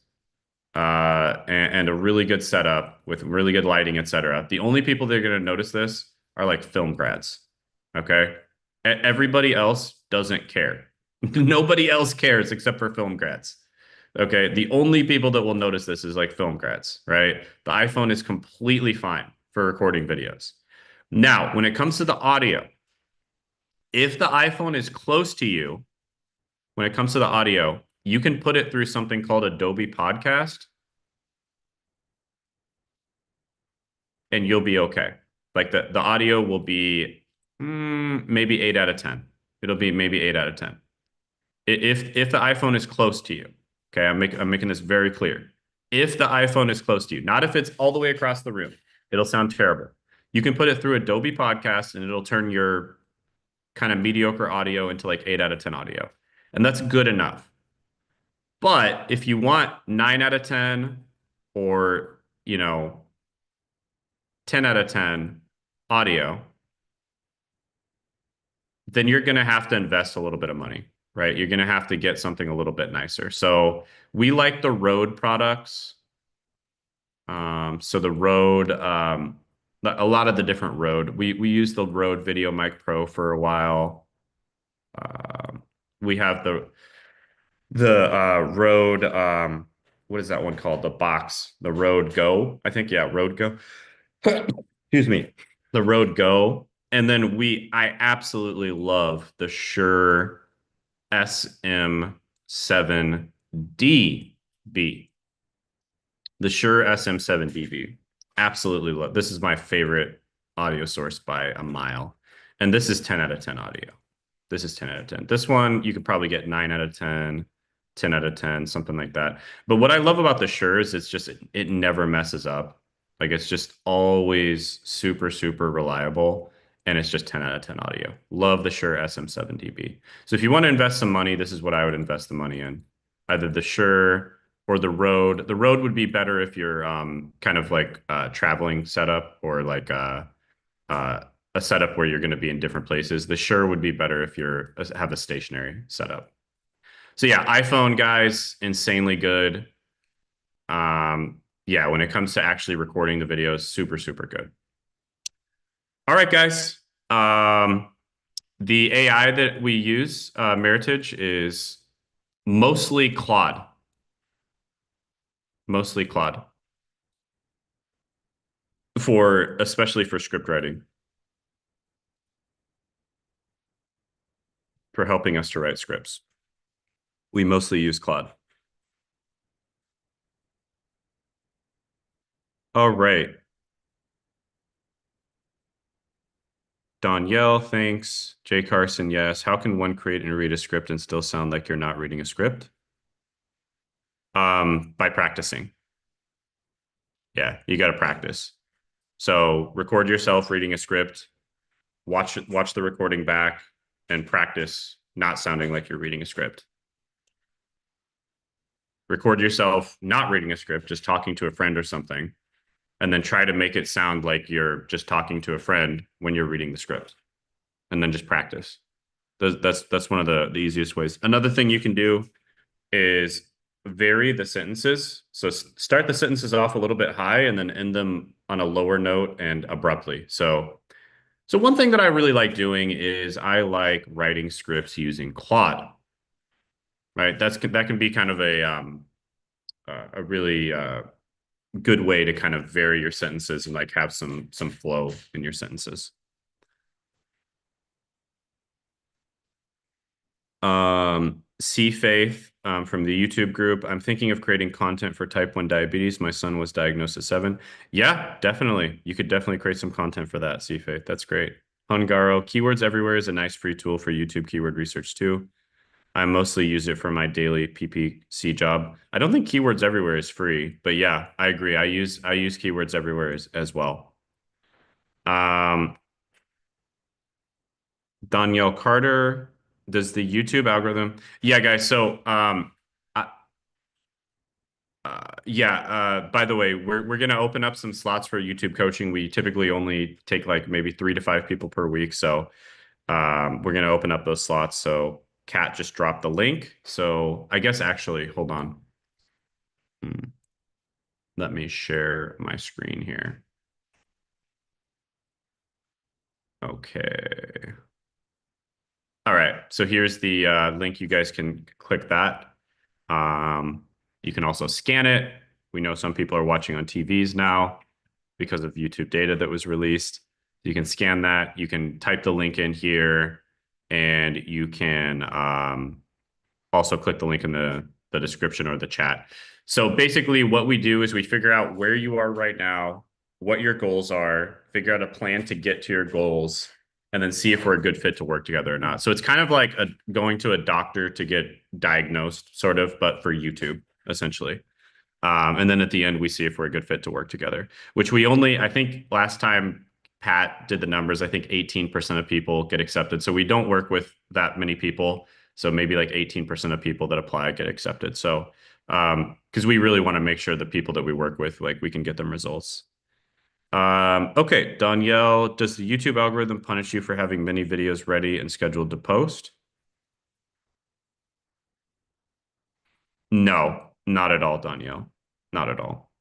and a really good setup with really good lighting, etc. The only people that are gonna notice this are like film grads. Okay. Everybody else doesn't care. Nobody else cares except for film grads. Okay. The only people that will notice this is like film grads, right? The iPhone is completely fine for recording videos. Now, when it comes to the audio, if the iPhone is close to you, when it comes to the audio, you can put it through something called Adobe Podcast, and you'll be okay. Like the audio will be maybe 8 out of 10. It'll be maybe 8 out of 10. If the iPhone is close to you, okay, I'm making this very clear. If the iPhone is close to you, not if it's all the way across the room, it'll sound terrible. You can put it through Adobe Podcast, and it'll turn your kind of mediocre audio into like 8 out of 10 audio. And that's good enough. But if you want 9 out of 10 or, 10 out of 10 audio, then you're going to have to invest a little bit of money, right? You're going to have to get something a little bit nicer. So we like the Rode products. So the Rode, a lot of the different Rode, we use the Rode Video Mic Pro for a while. We have the Rode, what is that one called? The box, the Rode Go, I think. Yeah, Rode Go. Excuse me, the Rode Go. And then I absolutely love the Shure SM7DB. The Shure SM7DB. Absolutely love. This is my favorite audio source by a mile. And this is 10 out of 10 audio. This is 10 out of 10. This one, you could probably get 9 out of 10, 10 out of 10, something like that. But what I love about the Shure is it never messes up. Like it's just always super, super reliable. And it's just 10 out of 10 audio. Love the Shure SM7DB. So if you want to invest some money, this is what I would invest the money in. Either the Shure or the Rode. The Rode would be better if you're kind of like traveling setup or like a setup where you're going to be in different places. The Shure would be better if you're have a stationary setup. So yeah, iPhone guys, insanely good. Yeah, when it comes to actually recording the videos, super, super good. All right, guys. The AI that we use, Meritage, is mostly Claude. Mostly Claude. Especially for script writing. For helping us to write scripts. We mostly use Claude. All right. Danielle, thanks. Jay Carson, yes. How can one create and read a script and still sound like you're not reading a script? By practicing. Yeah, you got to practice. So record yourself reading a script, watch the recording back, and practice not sounding like you're reading a script. Record yourself not reading a script, just talking to a friend or something, and then try to make it sound like you're just talking to a friend when you're reading the script, and then just practice. That's one of the easiest ways. Another thing you can do is vary the sentences. So start the sentences off a little bit high and then end them on a lower note and abruptly. So one thing that I really like doing is I like writing scripts using Claude. Right, that can be kind of a really good way to kind of vary your sentences and like have some flow in your sentences. C Faith from the YouTube group. I'm thinking of creating content for type 1 diabetes. My son was diagnosed at 7. Yeah, definitely. You could definitely create some content for that, C Faith. That's great. Hungaro, Keywords Everywhere is a nice free tool for YouTube keyword research too. I mostly use it for my daily PPC job. I don't think Keywords Everywhere is free, but yeah, I agree. I use Keywords Everywhere as well. Danielle Carter, does the YouTube algorithm? Yeah, guys. So by the way, we're gonna open up some slots for YouTube coaching. We typically only take like maybe 3 to 5 people per week, so we're gonna open up those slots. So Kat just dropped the link. So I guess actually, hold on. Let me share my screen here. Okay. All right. So here's the link. You guys can click that. You can also scan it. We know some people are watching on TVs now because of YouTube data that was released. You can scan that. You can type the link in here, and you can also click the link in the description or the chat. So basically what we do is we figure out where you are right now, what your goals are, figure out a plan to get to your goals, and then see if we're a good fit to work together or not. So it's kind of like going to a doctor to get diagnosed, sort of, but for YouTube, essentially. And then at the end, we see if we're a good fit to work together, which we only, I think last time Pat did the numbers. I think 18% of people get accepted. So we don't work with that many people. So maybe like 18% of people that apply get accepted. So because we really want to make sure the people that we work with, like we can get them results. Okay, Danielle, does the YouTube algorithm punish you for having many videos ready and scheduled to post? No, not at all, Danielle. Not at all.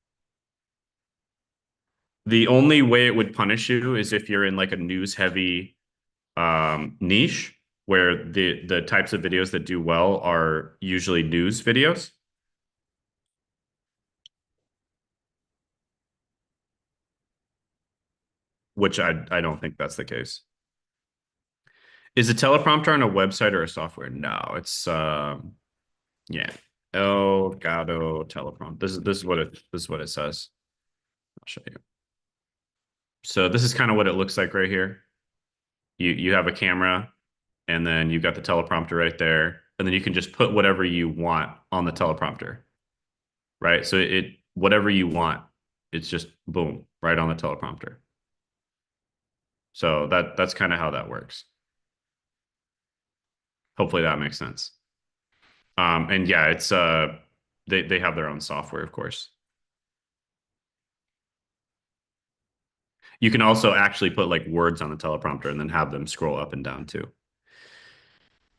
The only way it would punish you is if you're in like a news heavy niche where the types of videos that do well are usually news videos. Which I don't think that's the case. Is a teleprompter on a website or a software? No, it's yeah. Elgato teleprompt. This is what it says. I'll show you. So this is kind of what it looks like right here. You have a camera and then you've got the teleprompter right there, and then you can just put whatever you want on the teleprompter. Right? So it whatever you want, it's just boom, right on the teleprompter. So that's kind of how that works. Hopefully that makes sense. And yeah, it's they have their own software, of course. You can also actually put like words on the teleprompter and then have them scroll up and down too.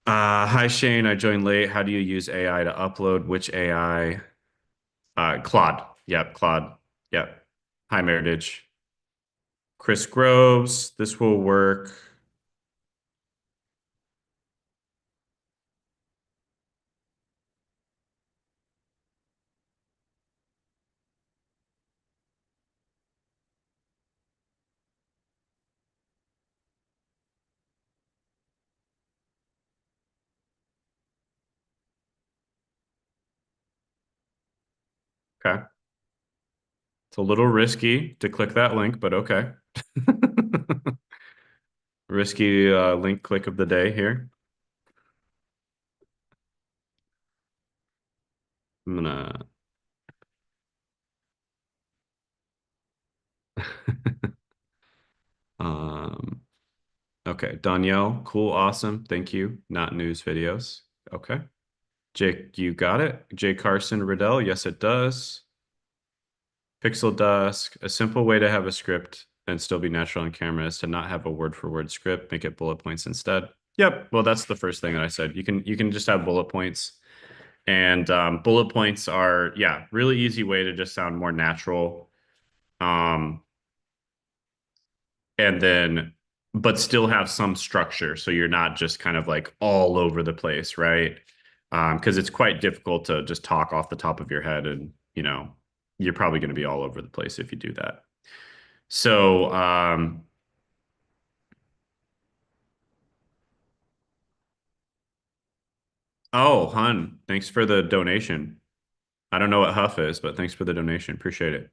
Hi Shane, I joined late. How do you use AI to upload? Which AI? Claude. Yep, Claude. Yep. Hi Meredith. Chris Groves. This will work. Okay. It's a little risky to click that link, but okay. Risky link click of the day here. I'm gonna um okay, Danielle, cool, awesome. Thank you. Not news videos. Okay. Jake, you got it. Jay Carson Riddell, yes, it does. Pixel Dusk, a simple way to have a script and still be natural on camera is to not have a word for word script, make it bullet points instead. Yep. Well, that's the first thing that I said. You can just have bullet points. And bullet points are, yeah, really easy way to just sound more natural. And then, but still have some structure. So you're not just kind of like all over the place, right? Because it's quite difficult to just talk off the top of your head and, you're probably going to be all over the place if you do that. So, oh, Hun, thanks for the donation. I don't know what Huff is, but thanks for the donation. Appreciate it.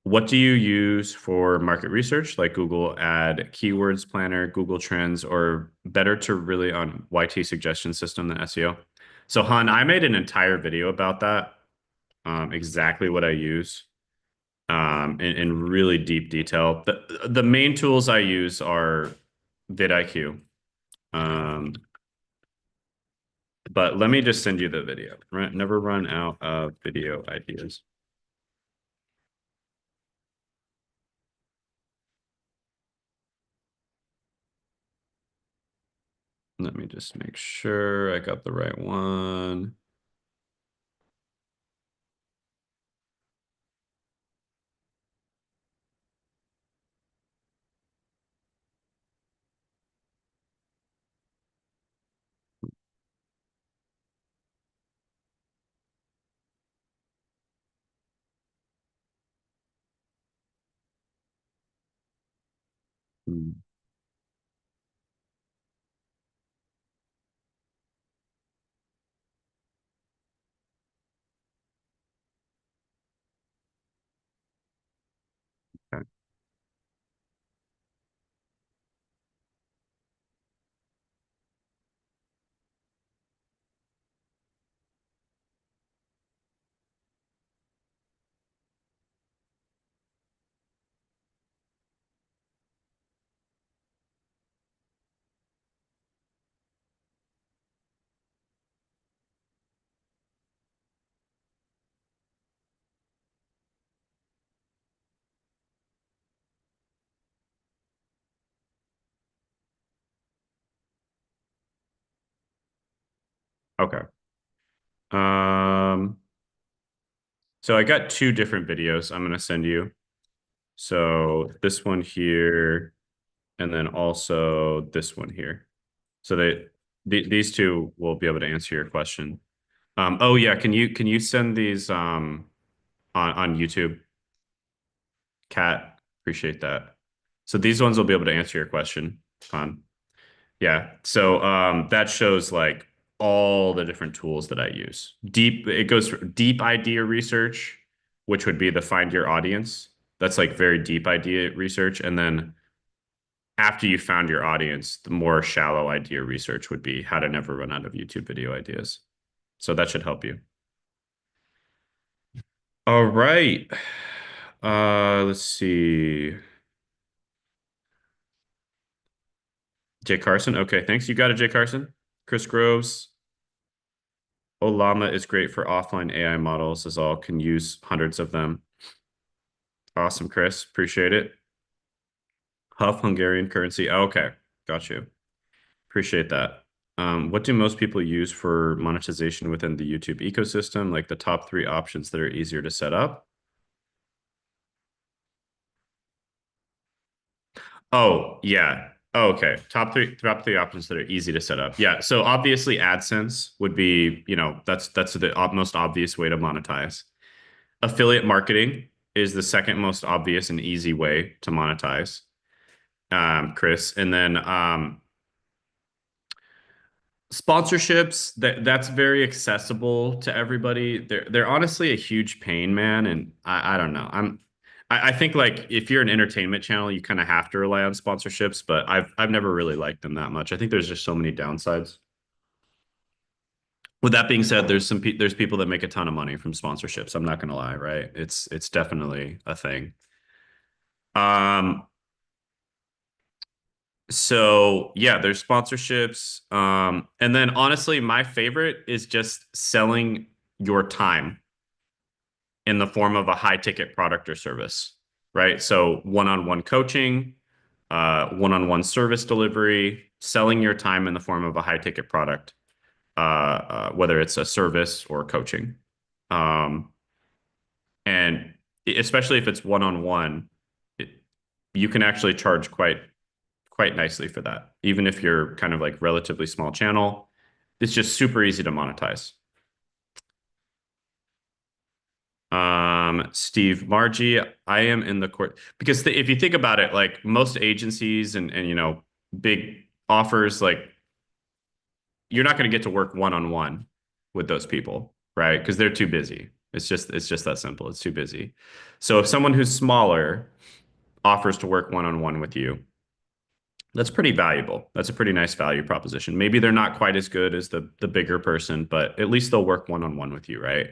What do you use for market research, like Google Ad Keywords Planner, Google Trends, or better to really on YT suggestion system than SEO? So, Han, I made an entire video about that, exactly what I use, in really deep detail. The main tools I use are vidIQ. But let me just send you the video. Never run out of video ideas. Let me just make sure I got the right one. Hmm. Okay. Okay. Um, so I got two different videos I'm gonna send you. So this one here, and then also this one here. So these two will be able to answer your question. Oh yeah, can you send these on YouTube? Cat, appreciate that. So these ones will be able to answer your question. Yeah. So that shows like all the different tools that I use. It goes for deep idea research, which would be the find your audience. That's like very deep idea research. And then after you found your audience, the more shallow idea research would be how to never run out of YouTube video ideas. So that should help you. All right. Let's see. Jay Carson. Okay, thanks. You got it, Jay Carson. Chris Groves. Olama is great for offline AI models, as all can use hundreds of them. Awesome, Chris. Appreciate it. Huff Hungarian currency. Oh, okay, got you. Appreciate that. What do most people use for monetization within the YouTube ecosystem? Like the top 3 options that are easier to set up? Oh, yeah. Oh, okay. Top three options that are easy to set up. Yeah. So obviously AdSense would be, that's the most obvious way to monetize. Affiliate marketing is the second most obvious and easy way to monetize, Chris. And then sponsorships, that's very accessible to everybody. They're honestly a huge pain, man. And I don't know. I think like if you're an entertainment channel, you kind of have to rely on sponsorships, but I've never really liked them that much. I think there's just so many downsides. With that being said, there's people that make a ton of money from sponsorships. I'm not gonna lie, right? It's definitely a thing. Um, so yeah, there's sponsorships. And then honestly, my favorite is just selling your time in the form of a high ticket product or service, right? So one-on-one coaching, one-on-one service delivery, selling your time in the form of a high ticket product, whether it's a service or coaching. And especially if it's one-on-one, you can actually charge quite nicely for that. Even if you're kind of like relatively small channel, it's just super easy to monetize. Steve Margie, I am in the court because if you think about it, like most agencies and big offers, like you're not going to get to work one-on-one with those people, right? Because they're too busy. It's just that simple. It's too busy. So if someone who's smaller offers to work one-on-one with you, that's pretty valuable. That's a pretty nice value proposition. Maybe they're not quite as good as the bigger person, but at least they'll work one-on-one with you, right?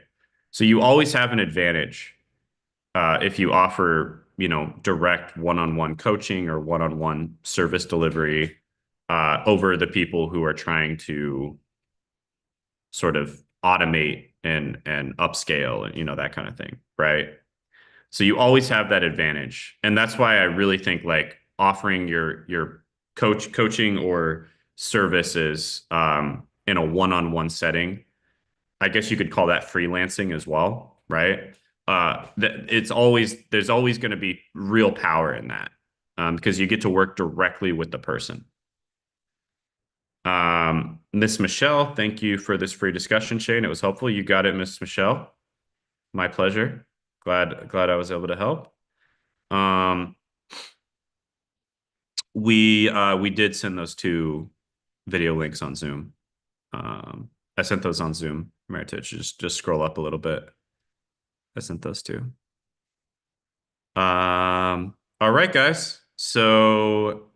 So you always have an advantage if you offer, direct one-on-one coaching or one-on-one service delivery over the people who are trying to sort of automate and upscale and that kind of thing, right? So you always have that advantage, and that's why I really think like offering your coaching or services in a one-on-one setting, I guess you could call that freelancing as well, right? There's always going to be real power in that because you get to work directly with the person. Miss Michelle, thank you for this free discussion, Shane. It was helpful. You got it, Miss Michelle. My pleasure. Glad I was able to help. We did send those 2 video links on Zoom. I sent those on Zoom, Meritage. Just scroll up a little bit. I sent those 2. All right, guys. So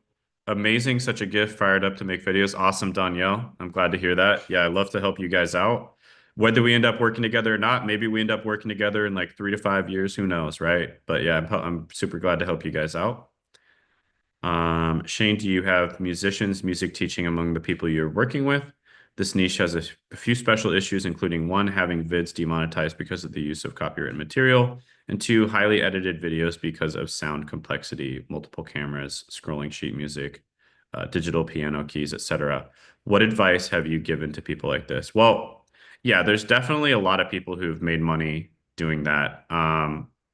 amazing, such a gift, fired up to make videos. Awesome, Danielle. I'm glad to hear that. Yeah, I love to help you guys out. Whether we end up working together or not, maybe we end up working together in like 3 to 5 years, who knows, right? But yeah, I'm super glad to help you guys out. Shane, do you have musicians, music teaching among the people you're working with? This niche has a few special issues, including 1, having vids demonetized because of the use of copyright material, and 2, highly edited videos because of sound complexity, multiple cameras, scrolling sheet music. digital piano keys, etc. What advice have you given to people like this? Well, yeah, there's definitely a lot of people who've made money doing that.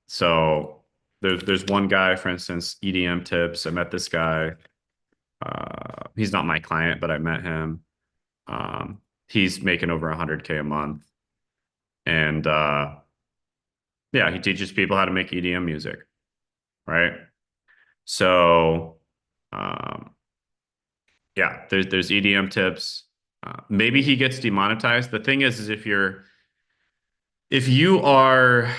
So there's one guy, for instance, EDM tips. I met this guy. He's not my client, but I met him. He's making over 100K a month, and yeah, he teaches people how to make EDM music, right? So, yeah, there's EDM tips. Maybe he gets demonetized. The thing is if you are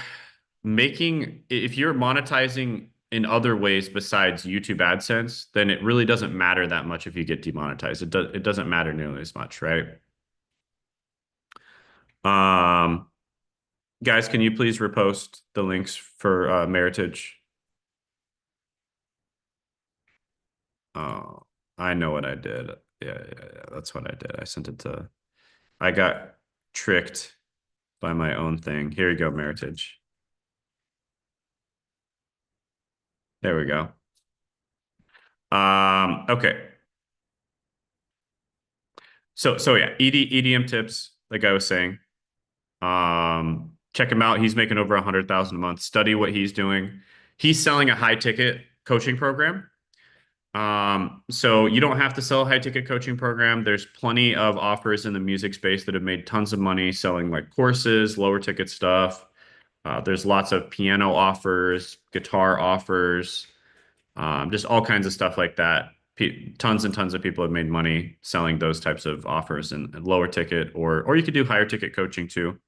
if you're monetizing in other ways besides YouTube AdSense, then it really doesn't matter that much if you get demonetized. It doesn't matter nearly as much, right? Guys, can you please repost the links for Meritage? Oh, I know what I did. Yeah, that's what I did. I got tricked by my own thing. Here you go, Meritage. There we go. Okay. So yeah, EDM tips, like I was saying. Check him out. He's making over 100,000 a month. Study what he's doing. He's selling a high ticket coaching program. So you don't have to sell a high ticket coaching program. There's plenty of offers in the music space that have made tons of money selling like courses, lower ticket stuff. There's lots of piano offers, guitar offers, just all kinds of stuff like that. Tons and tons of people have made money selling those types of offers and lower ticket, or you could do higher ticket coaching too.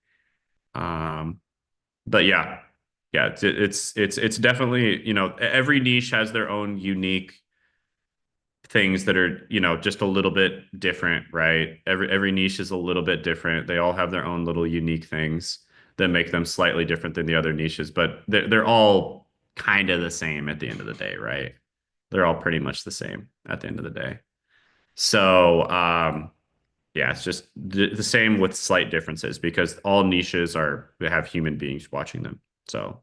But yeah, it's definitely, you know, every niche has their own unique things that are, you know, just a little bit different, right? Every niche is a little bit different. They all have their own little unique things that make them slightly different than the other niches, but they're all kind of the same at the end of the day, right? They're all pretty much the same at the end of the day. So, yeah, it's just the same with slight differences because all niches they have human beings watching them. So,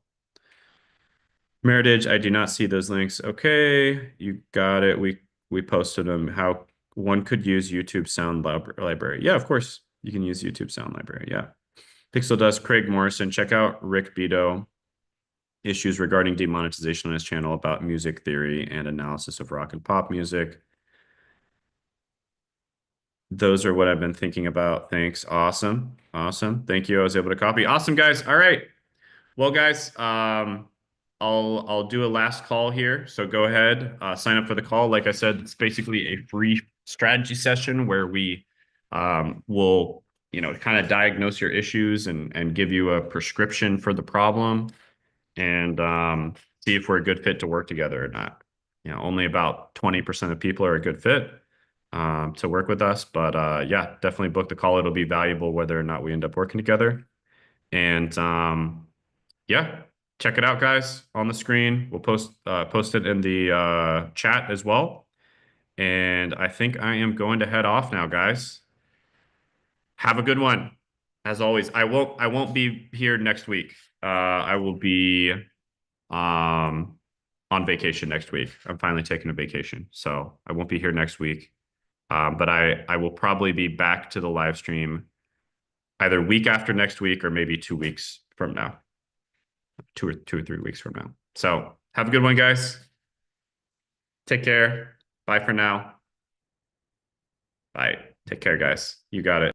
Meritage, I do not see those links. Okay, you got it. We posted them. How one could use YouTube Sound Library. Yeah, of course you can use YouTube Sound Library. Yeah. Pixel Dust, Craig Morrison. Check out Rick Beto. Issues regarding demonetization on his channel about music theory and analysis of rock and pop music. Those are what I've been thinking about. Thanks. Awesome. Awesome. Thank you. I was able to copy. Awesome, guys. All right. Well, guys, I'll do a last call here. So go ahead, sign up for the call. Like I said, it's basically a free strategy session where we will, you know, kind of diagnose your issues and give you a prescription for the problem and see if we're a good fit to work together or not. You know, only about 20% of people are a good fit to work with us. But yeah, definitely book the call. It'll be valuable whether or not we end up working together. And yeah, check it out, guys, on the screen. We'll post it in the chat as well. And I think I am going to head off now, guys. Have a good one. As always, I won't be here next week. I will be on vacation next week. I'm finally taking a vacation, so I won't be here next week. But I will probably be back to the live stream either week after next week or maybe 2 weeks from now. 2 or 3 weeks from now. So have a good one, guys. Take care. Bye for now. Bye. Take care, guys. You got it.